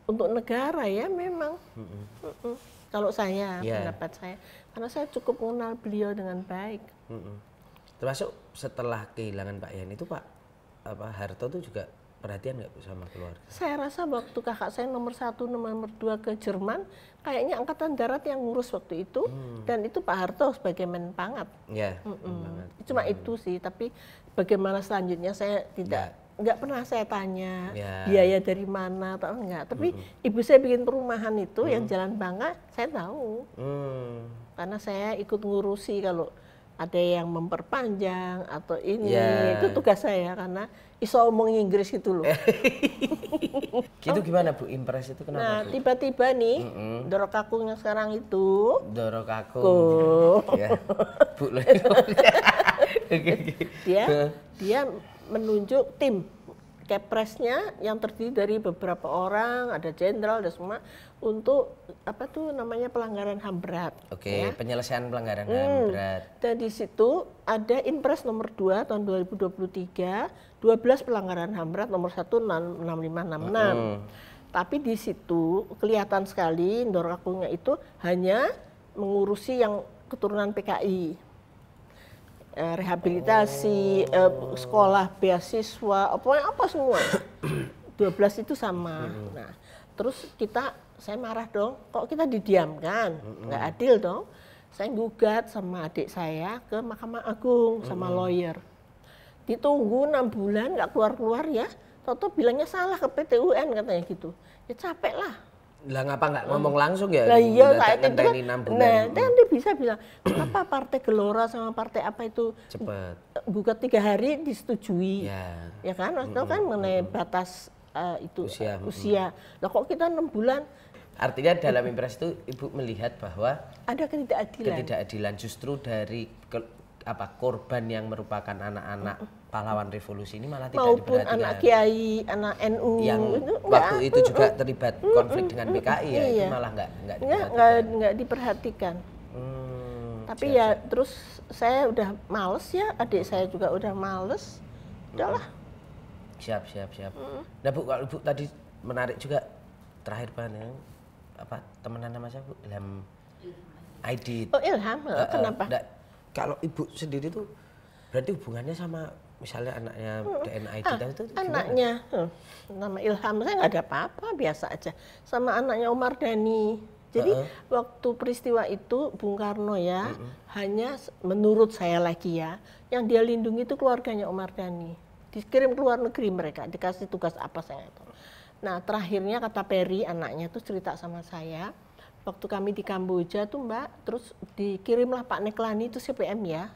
untuk negara ya memang. Kalau saya pendapat saya, karena saya cukup mengenal beliau dengan baik. Termasuk setelah kehilangan Pak Yan itu Pak Harto tuh juga perhatian nggak sama keluarga? Saya rasa waktu kakak saya nomor 1, nomor 2 ke Jerman, kayaknya Angkatan Darat yang ngurus waktu itu, dan itu Pak Harto sebagai Menpangat. Cuma itu sih, tapi bagaimana selanjutnya saya nggak pernah saya tanya biaya dari mana atau enggak. Tapi ibu saya bikin perumahan itu yang Jalan Bangka, saya tahu. Karena saya ikut ngurusi kalau ada yang memperpanjang atau ini, itu tugas saya karena iso omong Inggris gitu loh. Gitu gimana Bu, impres itu kenapa? Nah tiba-tiba nih Doro Kakung yang sekarang itu. Doro Kakung. Bu dia menunjuk tim Kepresnya yang terdiri dari beberapa orang, ada jenderal, ada semua untuk apa tuh namanya pelanggaran HAM berat. Penyelesaian pelanggaran HAM berat. Dan di situ ada Impres nomor 2 tahun 2023, 12 pelanggaran HAM berat, nomor 1 6566. Tapi di situ kelihatan sekali Doro Kakungnya itu hanya mengurusi yang keturunan PKI. Rehabilitasi, sekolah, beasiswa, apa semua. 12 itu sama. Nah, terus saya marah dong, kok kita didiamkan? Nggak adil dong. Saya gugat sama adik saya ke Mahkamah Agung sama lawyer. ditunggu 6 bulan nggak keluar-keluar ya. Toto bilangnya salah ke PT UN katanya gitu. Ya capek lah. Lah ngapa nggak ngomong langsung ya? Lah iya saat itu kan. 6 bulan. Nah, nanti bisa bilang, kenapa Partai Gelora sama partai apa itu Cepet. gugat 3 hari disetujui. Ya. Ya kan, itu kan mengenai batas itu Usia. Lah kok kita 6 bulan Artinya dalam impres itu Ibu melihat bahwa ada ketidakadilan. ketidakadilan justru dari korban yang merupakan anak-anak pahlawan revolusi ini malah tidak Maupun diperhatikan. anak kiai, anak NU Yang itu waktu itu juga terlibat konflik dengan PKI ya, itu malah nggak diperhatikan. nggak diperhatikan. Tapi siap, ya terus saya udah males ya, adik saya juga udah males. Udahlah. Siap. Nah Bu, kalau Bu tadi menarik juga terakhir temenan nama saya Bu, Ilham Aidit. Oh Ilham, kenapa? Kalau Ibu sendiri tuh berarti hubungannya sama misalnya anaknya DNA Aidit itu gimana? Anaknya, nama Ilham saya nggak ada apa-apa, biasa aja. Sama anaknya Omar Dhani. Jadi waktu peristiwa itu Bung Karno ya, hanya menurut saya lagi ya, yang dia lindungi itu keluarganya Omar Dhani. Dikirim ke luar negeri mereka, dikasih tugas apa saya itu. Nah terakhirnya kata Peri anaknya tuh cerita sama saya, waktu kami di Kamboja tuh Mbak, terus dikirimlah Pak Neklani itu CPM ya.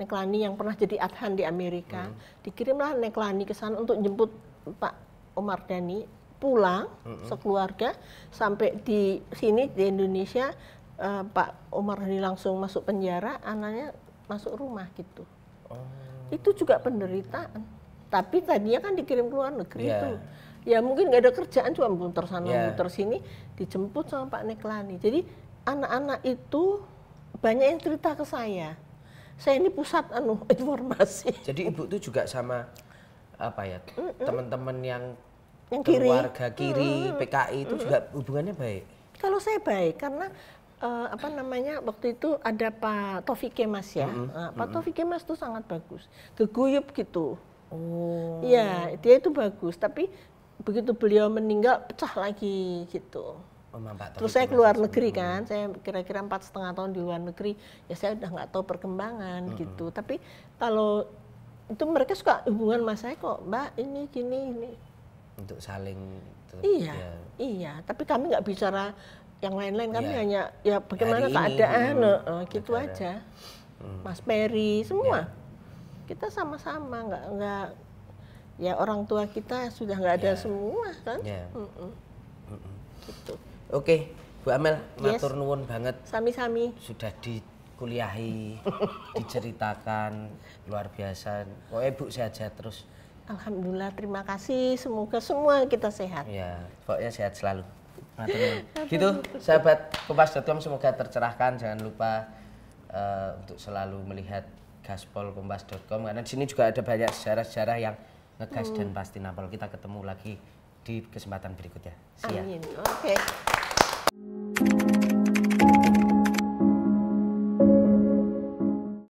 Neklani yang pernah jadi adhan di Amerika, dikirimlah Neklani ke sana untuk jemput Pak Omar Dhani pulang sekeluarga sampai di sini di Indonesia. Pak Omar Dhani langsung masuk penjara, anaknya masuk rumah gitu. Itu juga penderitaan. Tapi tadinya kan dikirim ke luar negeri tuh. Ya mungkin nggak ada kerjaan, cuma muter sana muter sini, dijemput sama Pak Neklani. Jadi anak-anak itu banyak yang cerita ke saya. Saya ini pusat informasi. Jadi Ibu tuh juga sama teman-teman yang kiri, keluarga kiri PKI itu juga hubungannya baik. Kalau saya baik karena waktu itu ada Pak Taufik Kemas ya. Pak Taufik Kemas tuh sangat bagus, geguyup gitu. Ya dia itu bagus, tapi begitu beliau meninggal pecah lagi gitu. Terus saya keluar negeri kan, saya kira-kira 4,5 tahun di luar negeri, ya saya udah nggak tahu perkembangan gitu. Tapi kalau itu mereka suka hubungan sama saya kok, Mbak ini gini ini. Untuk saling. Iya. Tapi kami nggak bicara yang lain-lain, kami hanya ya bagaimana keadaan, gitu aja. Mas Peri semua, kita sama-sama nggak. Ya orang tua kita sudah nggak ada semua kan. Gitu. Oke, Bu Amel, matur nuwun banget. Sami-sami. Sudah dikuliahi, diceritakan, luar biasa. Pokoknya Ibu sehat-sehat terus. Alhamdulillah, terima kasih. Semoga semua kita sehat. Ya, pokoknya sehat selalu. Matur nuwun. Gitu, sahabat Kompas.com, semoga tercerahkan. Jangan lupa untuk selalu melihat gaspolkompas.com, karena di sini juga ada banyak sejarah-sejarah yang ngegas dan pasti nampol. Kita ketemu lagi di kesempatan berikutnya. Amin. Oke.